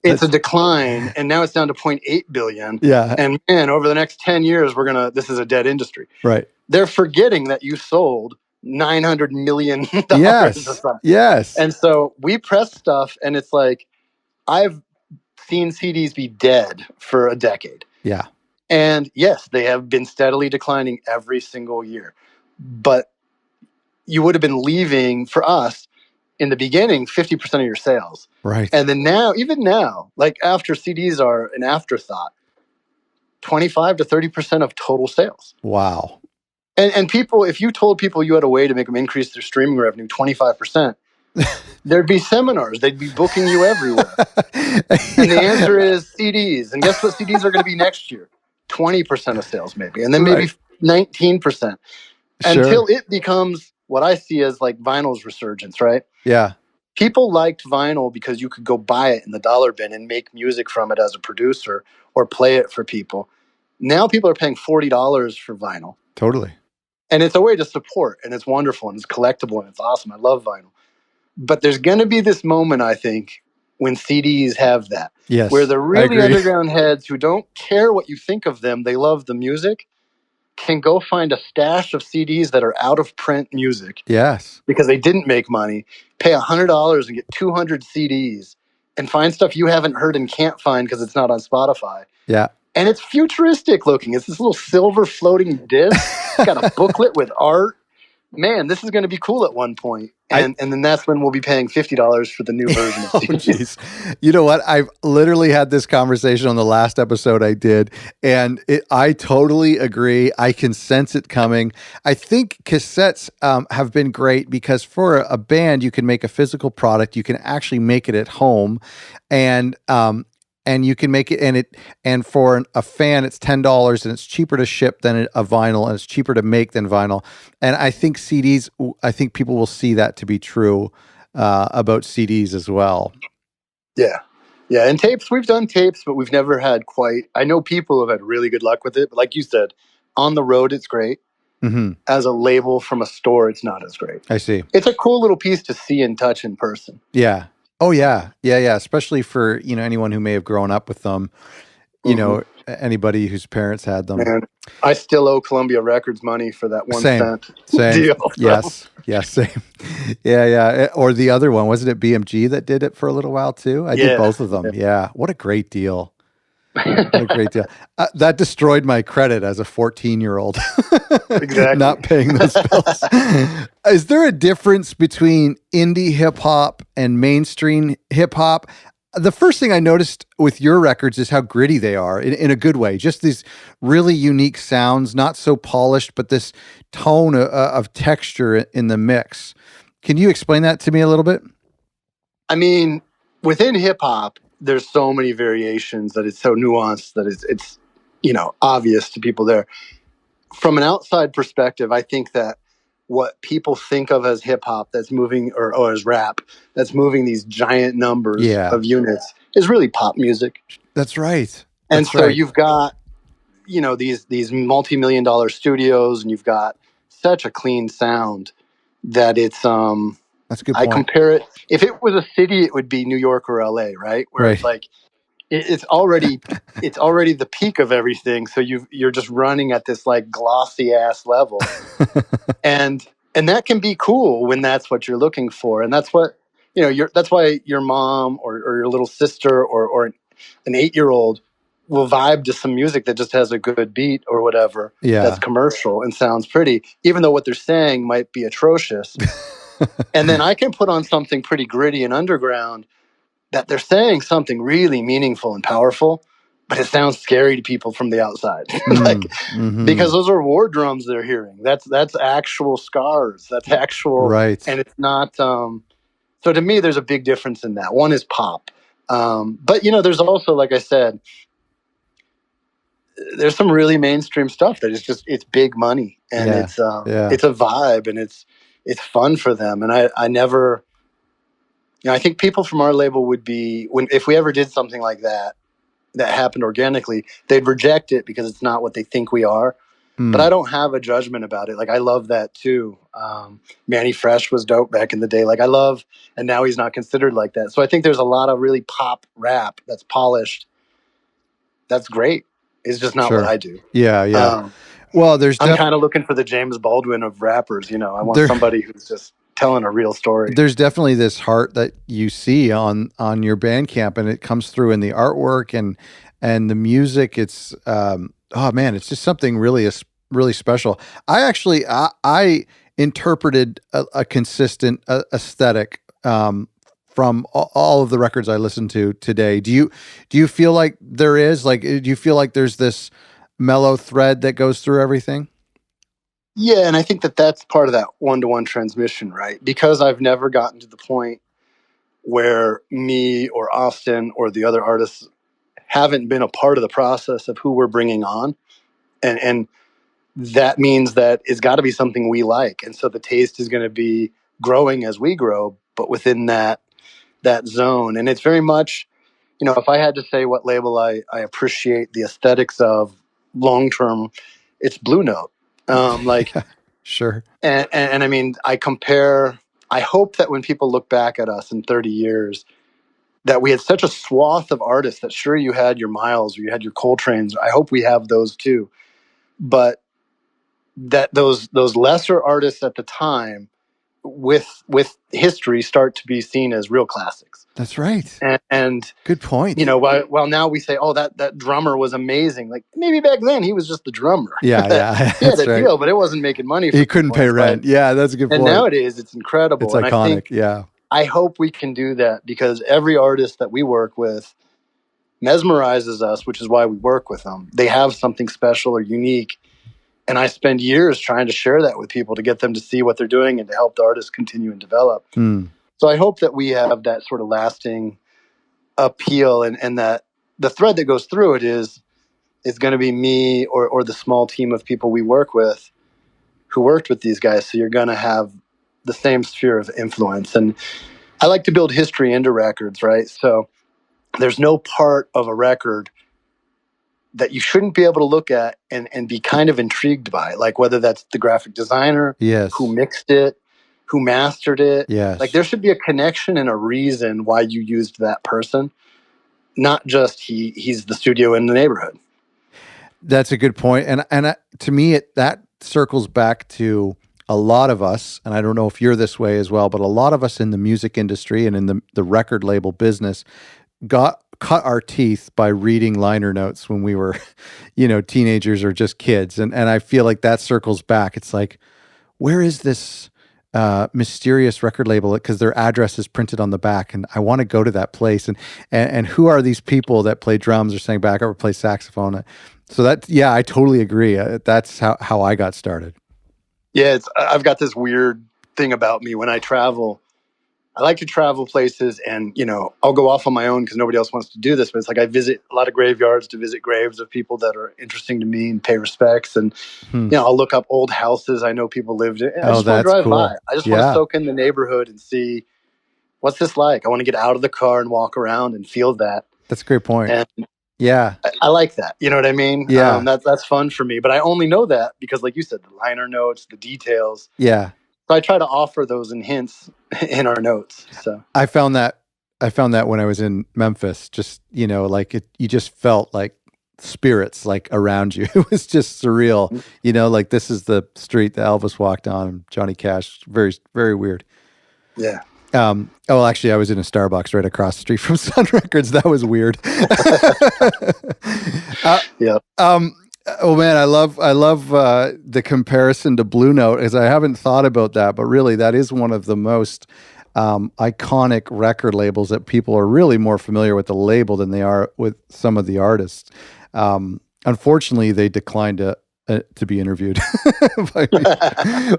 it's a decline, and now it's down to 0.8 billion. Yeah. And man, over the next 10 years, this is a dead industry. Right. They're forgetting that you sold $900 million. Yes. Or something. Yes. And so we press stuff, and it's like, I've seen CDs be dead for a decade. Yeah. And yes, they have been steadily declining every single year. But you would have been leaving, for us, in the beginning, 50% of your sales. Right. And then even now, like after CDs are an afterthought, 25 to 30% of total sales. Wow. And people, if you told people you had a way to make them increase their streaming revenue 25%, there'd be seminars. They'd be booking you everywhere. And the answer is CDs. And guess what CDs are going to be next year? 20% of sales maybe. And then maybe 19%. Until it becomes what I see as like vinyl's resurgence, right? Yeah. People liked vinyl because you could go buy it in the dollar bin and make music from it as a producer or play it for people. Now people are paying $40 for vinyl. Totally. And it's a way to support, and it's wonderful, and it's collectible, and it's awesome. I love vinyl. But there's going to be this moment, I think, when CDs have that. Yes, where the really underground heads who don't care what you think of them, they love the music, can go find a stash of CDs that are out of print music. Yes. Because they didn't make money, pay $100 and get 200 CDs, and find stuff you haven't heard and can't find because it's not on Spotify. Yeah. And it's futuristic looking. It's this little silver floating disc. It's got a booklet with art. man, this is going to be cool at one point. And then that's when we'll be paying $50 for the new version of CDs. You know what? I've literally had this conversation on the last episode I did, and I totally agree. I can sense it coming. I think cassettes have been great because for a band, you can make a physical product. You can actually make it at home, and you can make it, and for a fan, it's $10, and it's cheaper to ship than a vinyl, and it's cheaper to make than vinyl. And I think CDs, I think people will see that to be true about CDs as well. Yeah. Yeah. And tapes, we've done tapes, but we've never had quite, I know people have had really good luck with it. But like you said, on the road, it's great. Mm-hmm. As a label from a store, it's not as great. I see. It's a cool little piece to see and touch in person. Yeah. Oh yeah. Yeah. Especially for, anyone who may have grown up with them, anybody whose parents had them. Man, I still owe Columbia Records money for that 1 cent deal. Yes. Same. Yeah. Or the other one, wasn't it BMG that did it for a little while too? I did both of them. Yeah. What a great deal. What a great deal. That destroyed my credit as a 14-year-old. Exactly. Not paying those bills. Is there a difference between indie hip hop and mainstream hip hop? The first thing I noticed with your records is how gritty they are in a good way. Just these really unique sounds, not so polished, but this tone of texture in the mix. Can you explain that to me a little bit? I mean, within hip hop, there's so many variations that it's so nuanced that it's obvious to people there. From an outside perspective, I think that what people think of as hip hop that's moving or as rap that's moving these giant numbers of units is really pop music. That's right. And so you've got, these multi-million-dollar studios, and you've got such a clean sound that it's that's a good point. I compare it, if it was a city, it would be New York or LA, right? Where it's like it's already the peak of everything. So you're just running at this like glossy ass level. and that can be cool when that's what you're looking for. And that's what, that's why your mom or your little sister or an 8-year-old will vibe to some music that just has a good beat or whatever. Yeah. That's commercial and sounds pretty, even though what they're saying might be atrocious. And then I can put on something pretty gritty and underground that they're saying something really meaningful and powerful, but it sounds scary to people from the outside. Because those are war drums they're hearing. That's actual scars. That's actual. Right. And it's not. So to me, there's a big difference in that. One is pop. But, there's also, like I said, there's some really mainstream stuff that is just, it's big money, and it's a vibe, and it's fun for them. And I never, I think people from our label would be, if we ever did something like that happened organically, they'd reject it because it's not what they think we are. But I don't have a judgment about it. Like, I love that too. Manny Fresh was dope back in the day. Like, I love, and now he's not considered like that. So I think there's a lot of really pop rap that's polished. That's great. It's just not what I do. Yeah. Well, I'm kind of looking for the James Baldwin of rappers. I want somebody who's just telling a real story. There's definitely this heart that you see on your Bandcamp, and it comes through in the artwork and the music. It's it's just something really special. I actually I interpreted a consistent aesthetic from all of the records I listened to today. Do you feel like there is, like, do you feel like there's this mellow thread that goes through everything? Yeah, and I think that's part of that one-to-one transmission, right? Because I've never gotten to the point where me or Austin or the other artists haven't been a part of the process of who we're bringing on. And that means that it's got to be something we like. And so the taste is going to be growing as we grow, but within that zone. And it's very much, if I had to say what label I appreciate the aesthetics of long-term, it's Blue Note. Sure. And I mean, I hope that when people look back at us in 30 years, that we had such a swath of artists that sure, you had your Miles or you had your Coltrane's. I hope we have those too. But that those lesser artists at the time with history start to be seen as real classics. That's right. And good point. You know, well now we say, oh, that drummer was amazing. Like maybe back then he was just the drummer. Yeah. He had a deal, but it wasn't making money. He couldn't pay rent. Yeah, that's a good point. And nowadays it's incredible. It's iconic. I hope we can do that, because every artist that we work with mesmerizes us, which is why we work with them. They have something special or unique. And I spend years trying to share that with people to get them to see what they're doing and to help the artists continue and develop. So I hope that we have that sort of lasting appeal, and that the thread that goes through it is going to be me or the small team of people we work with who worked with these guys. So you're going to have the same sphere of influence. And I like to build history into records, right? So there's no part of a record that you shouldn't be able to look at and be kind of intrigued by, like whether that's the graphic designer, who mixed it, who mastered it. Like there should be a connection and a reason why you used that person, not just he's the studio in the neighborhood. That's a good point. And to me, that circles back to a lot of us, and I don't know if you're this way as well, but a lot of us in the music industry and in the record label business cut our teeth by reading liner notes when we were, teenagers or just kids. And I feel like that circles back. It's like, where is this mysterious record label? Because their address is printed on the back, and I want to go to that place. And who are these people that play drums or sing backup or play saxophone? So I totally agree. That's how I got started. Yeah, I've got this weird thing about me when I travel. I like to travel places, and I'll go off on my own because nobody else wants to do this. But it's like I visit a lot of graveyards to visit graves of people that are interesting to me and pay respects. And I'll look up old houses I know people lived in. I just want to drive by. I just want to soak in the neighborhood and see what's this like. I want to get out of the car and walk around and feel that. That's a great point. And I like that. You know what I mean? Yeah. That's fun for me. But I only know that because, like you said, the liner notes, the details. Yeah. So I try to offer those in hints in our notes. So I found that when I was in Memphis, just, like you just felt like spirits like around you. It was just surreal. Like this is the street that Elvis walked on, Johnny Cash. Very, very weird. Yeah. Actually, I was in a Starbucks right across the street from Sun Records. That was weird. Yeah. Oh man, I love the comparison to Blue Note, as I haven't thought about that, but really that is one of the most iconic record labels that people are really more familiar with the label than they are with some of the artists. Unfortunately, they declined to be interviewed.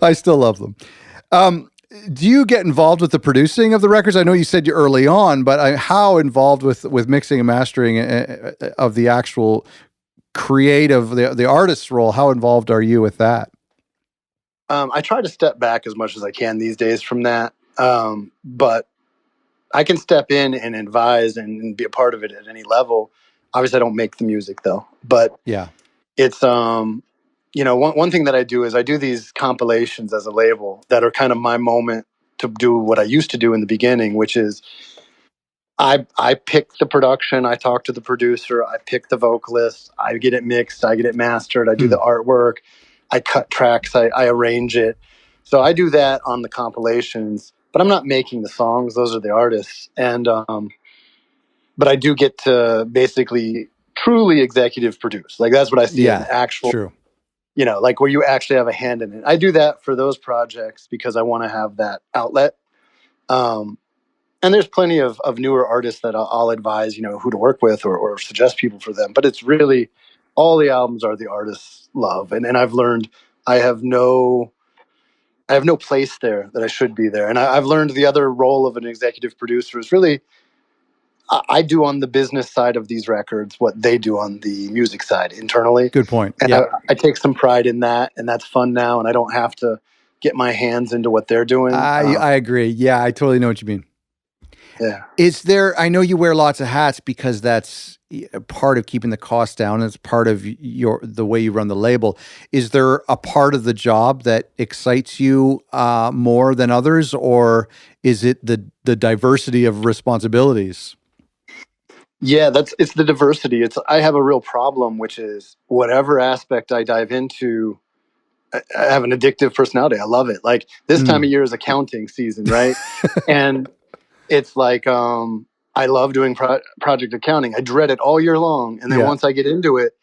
I still love them. Do you get involved with the producing of the records? I know you said you early on, but how involved with mixing and mastering of the actual creative, the artist's role? How involved are you with that? I try to step back as much as I can these days from that, but I can step in and advise and be a part of it at any level. Obviously, I don't make the music though, but it's one thing that I do is I do these compilations as a label that are kind of my moment to do what I used to do in the beginning, which is I pick the production, I talk to the producer, I pick the vocalist, I get it mixed, I get it mastered, I do the artwork, I cut tracks, I arrange it. So I do that on the compilations, but I'm not making the songs; those are the artists. And but I do get to basically truly executive produce. Like that's what I see as actual. True. Like where you actually have a hand in it. I do that for those projects because I want to have that outlet. And there's plenty of newer artists that I'll advise, who to work with or suggest people for them. But it's really all the albums are the artist's love. And I've learned I have no place there that I should be there. And I've learned the other role of an executive producer is really I do on the business side of these records what they do on the music side internally. Good point. And I take some pride in that, and that's fun now. And I don't have to get my hands into what they're doing. I agree. Yeah, I totally know what you mean. Yeah. I know you wear lots of hats because that's part of keeping the cost down. It's part of the way you run the label. Is there a part of the job that excites you more than others, or is it the diversity of responsibilities? Yeah, it's the diversity. I have a real problem, which is whatever aspect I dive into, I have an addictive personality. I love it. Like this time of year is accounting season, right? And it's like, I love doing project accounting. I dread it all year long. And then once I get into it,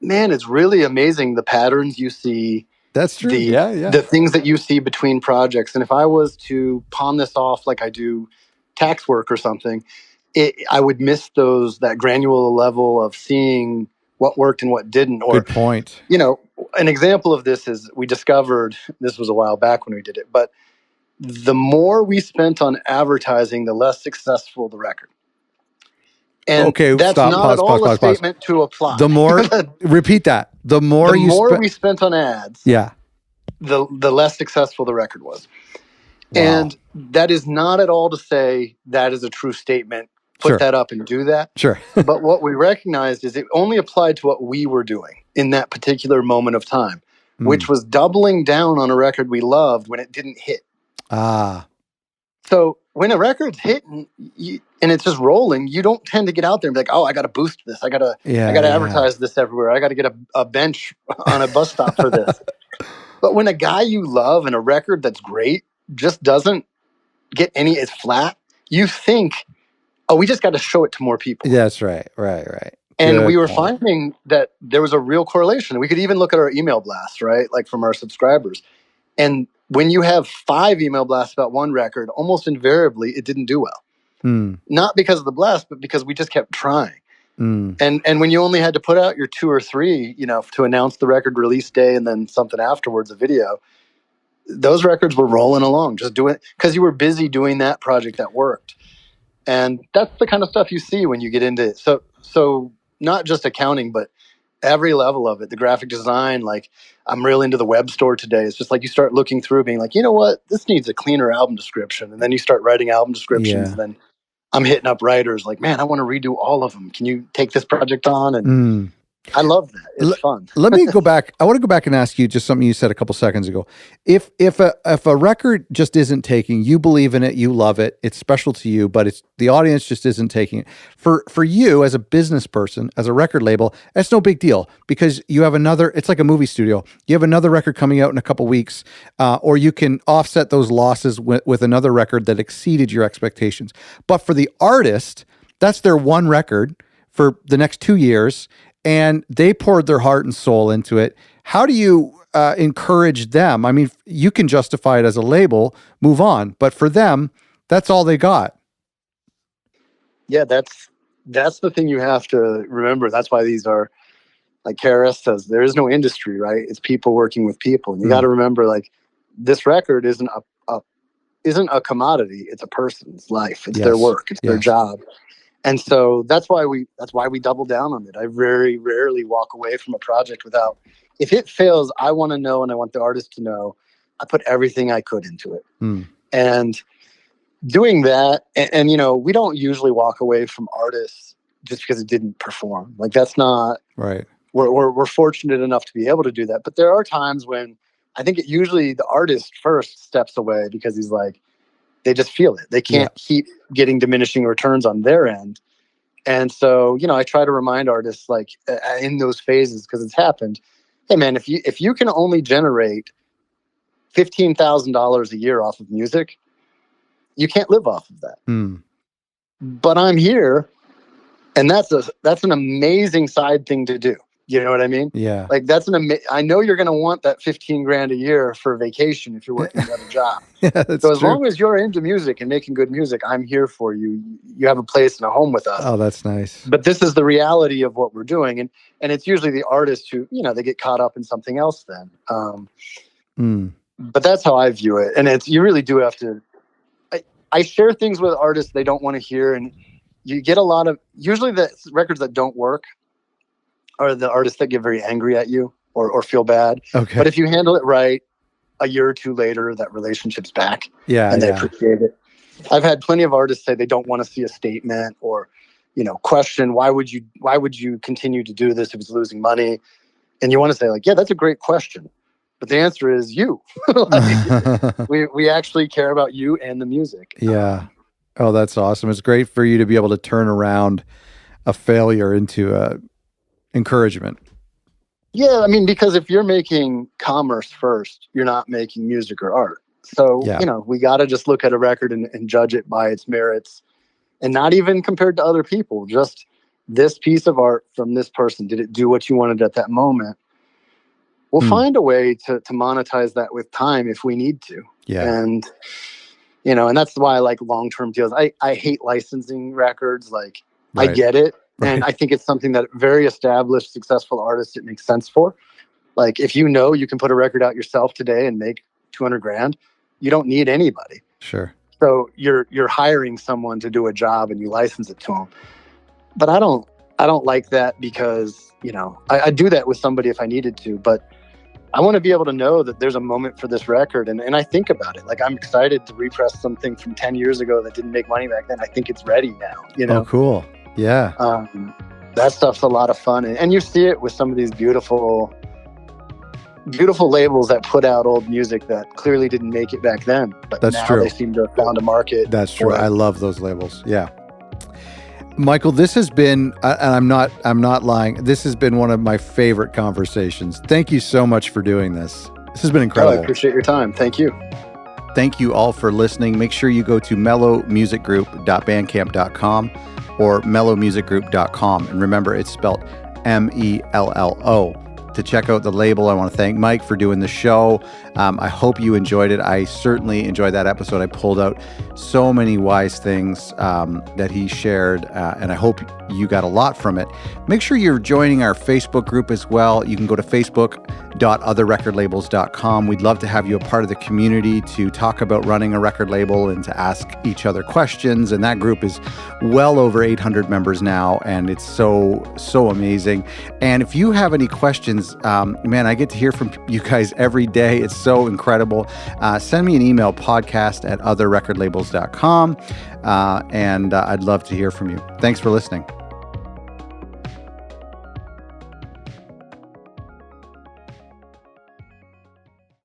man, it's really amazing the patterns you see. That's true. The things that you see between projects. And if I was to pawn this off like I do tax work or something, I would miss that granular level of seeing what worked and what didn't. Or, good point. You know, an example of this is we discovered, this was a while back when we did it, but the more we spent on advertising, the less successful the record. And that's not at all a statement to apply. The more, repeat that. The more we spent on ads, the less successful the record was. Wow. And that is not at all to say that is a true statement. Put that up and do that. Sure. But what we recognized is it only applied to what we were doing in that particular moment of time, which was doubling down on a record we loved when it didn't hit. So when a record's hitting and it's just rolling, you don't tend to get out there and be like, oh, I got to boost this. I got to advertise this everywhere. I got to get a bench on a bus stop for this. But when a guy you love and a record that's great just doesn't get it's flat, you think, oh, we just got to show it to more people. That's right. And we were finding that there was a real correlation. We could even look at our email blasts, right? Like from our subscribers. And when you have 5 email blasts about one record, almost invariably it didn't do well. Not because of the blast, but because we just kept trying. And when you only had to put out your 2 or 3, you know, to announce the record release day and then something afterwards, a video, those records were rolling along, just doing, because you were busy doing that project that worked. And that's the kind of stuff you see when you get into it. So not just accounting, but every level of it, the graphic design. Like, I'm real into the web store today. It's just like you start looking through being like, you know what, this needs a cleaner album description. And then you start writing album descriptions. And then I'm hitting up writers like, man, I want to redo all of them. Can you take this project on? And I love that. It's fun. Let me go back. I want to go back and ask you just something you said a couple seconds ago. If a record just isn't taking, you believe in it, you love it, it's special to you, but the audience just isn't taking it. For you as a business person, as a record label, that's no big deal because you have it's like a movie studio. You have another record coming out in a couple weeks, or you can offset those losses with another record that exceeded your expectations. But for the artist, that's their one record for the next 2 years. And they poured their heart and soul into it. How do you encourage them? I mean, you can justify it as a label, move on. But for them, that's all they got. Yeah, that's the thing you have to remember. That's why these are, like KRS says, there is no industry, right? It's people working with people. And you got to remember, like, this record isn't a commodity. It's a person's life. It's their work. It's their job. And so that's why we double down on it. I very rarely walk away from a project without, if it fails, I want to know and I want the artist to know I put everything I could into it. And doing that, and you know, we don't usually walk away from artists just because it didn't perform. Like, that's not right. We're fortunate enough to be able to do that. But there are times when I think usually the artist first steps away because he's like, they just feel it. They can't keep getting diminishing returns on their end. And so, you know, I try to remind artists, like, in those phases, because it's happened. Hey, man, if you can only generate $15,000 a year off of music, you can't live off of that. But I'm here, and that's an amazing side thing to do. You know what I mean? Yeah. Like, I know you're going to want that 15 grand a year for vacation if you're working another job. So as long as you're into music and making good music, I'm here for you. You have a place and a home with us. Oh, that's nice. But this is the reality of what we're doing. And it's usually the artists who, you know, they get caught up in something else then. But that's how I view it. And you really do have to, I share things with artists they don't want to hear. And you get a lot of, usually the records that don't work are the artists that get very angry at you or feel bad. Okay. But if you handle it right, a year or two later, that relationship's back. And they appreciate it. I've had plenty of artists say they don't want to see a statement or, you know, question, why would you continue to do this if it's losing money? And you want to say, like, yeah, that's a great question. But the answer is you. Like, we actually care about you and the music. Yeah. Oh, that's awesome. It's great for you to be able to turn around a failure into encouragement. Yeah, I mean, because if you're making commerce first, you're not making music or art. So, we got to just look at a record and judge it by its merits, and not even compared to other people. Just this piece of art from this person, did it do what you wanted at that moment? We'll find a way to monetize that with time if we need to. Yeah. And, and that's why I like long-term deals. I hate licensing records. Like, right. I get it. Right. And I think it's something that very established, successful artists, it makes sense for. Like, if you can put a record out yourself today and make $200,000, you don't need anybody. Sure. So you're hiring someone to do a job and you license it to them. But I don't like that because, I do that with somebody if I needed to, but I want to be able to know that there's a moment for this record. And I think about it. Like, I'm excited to repress something from 10 years ago that didn't make money back then. I think it's ready now, Oh, cool. Yeah. That stuff's a lot of fun. And you see it with some of these beautiful labels that put out old music that clearly didn't make it back then. But that's now true. They seem to have found a market. That's true. I love those labels. Yeah. Michael, this has been, and I'm not lying, this has been one of my favorite conversations. Thank you so much for doing this. This has been incredible. I appreciate your time. Thank you. Thank you all for listening. Make sure you go to mellomusicgroup.bandcamp.com or mellomusicgroup.com. And remember, it's spelled MELLO. To check out the label, I want to thank Mike for doing the show. I hope you enjoyed it. I certainly enjoyed that episode. I pulled out so many wise things that he shared, and I hope you got a lot from it. Make sure you're joining our Facebook group as well. You can go to facebook.otherrecordlabels.com. We'd love to have you a part of the community to talk about running a record label and to ask each other questions. And that group is well over 800 members now, and it's so amazing. And if you have any questions, man, I get to hear from you guys every day. It's so incredible. Send me an email, podcast@otherrecordlabels.com, and I'd love to hear from you. Thanks for listening.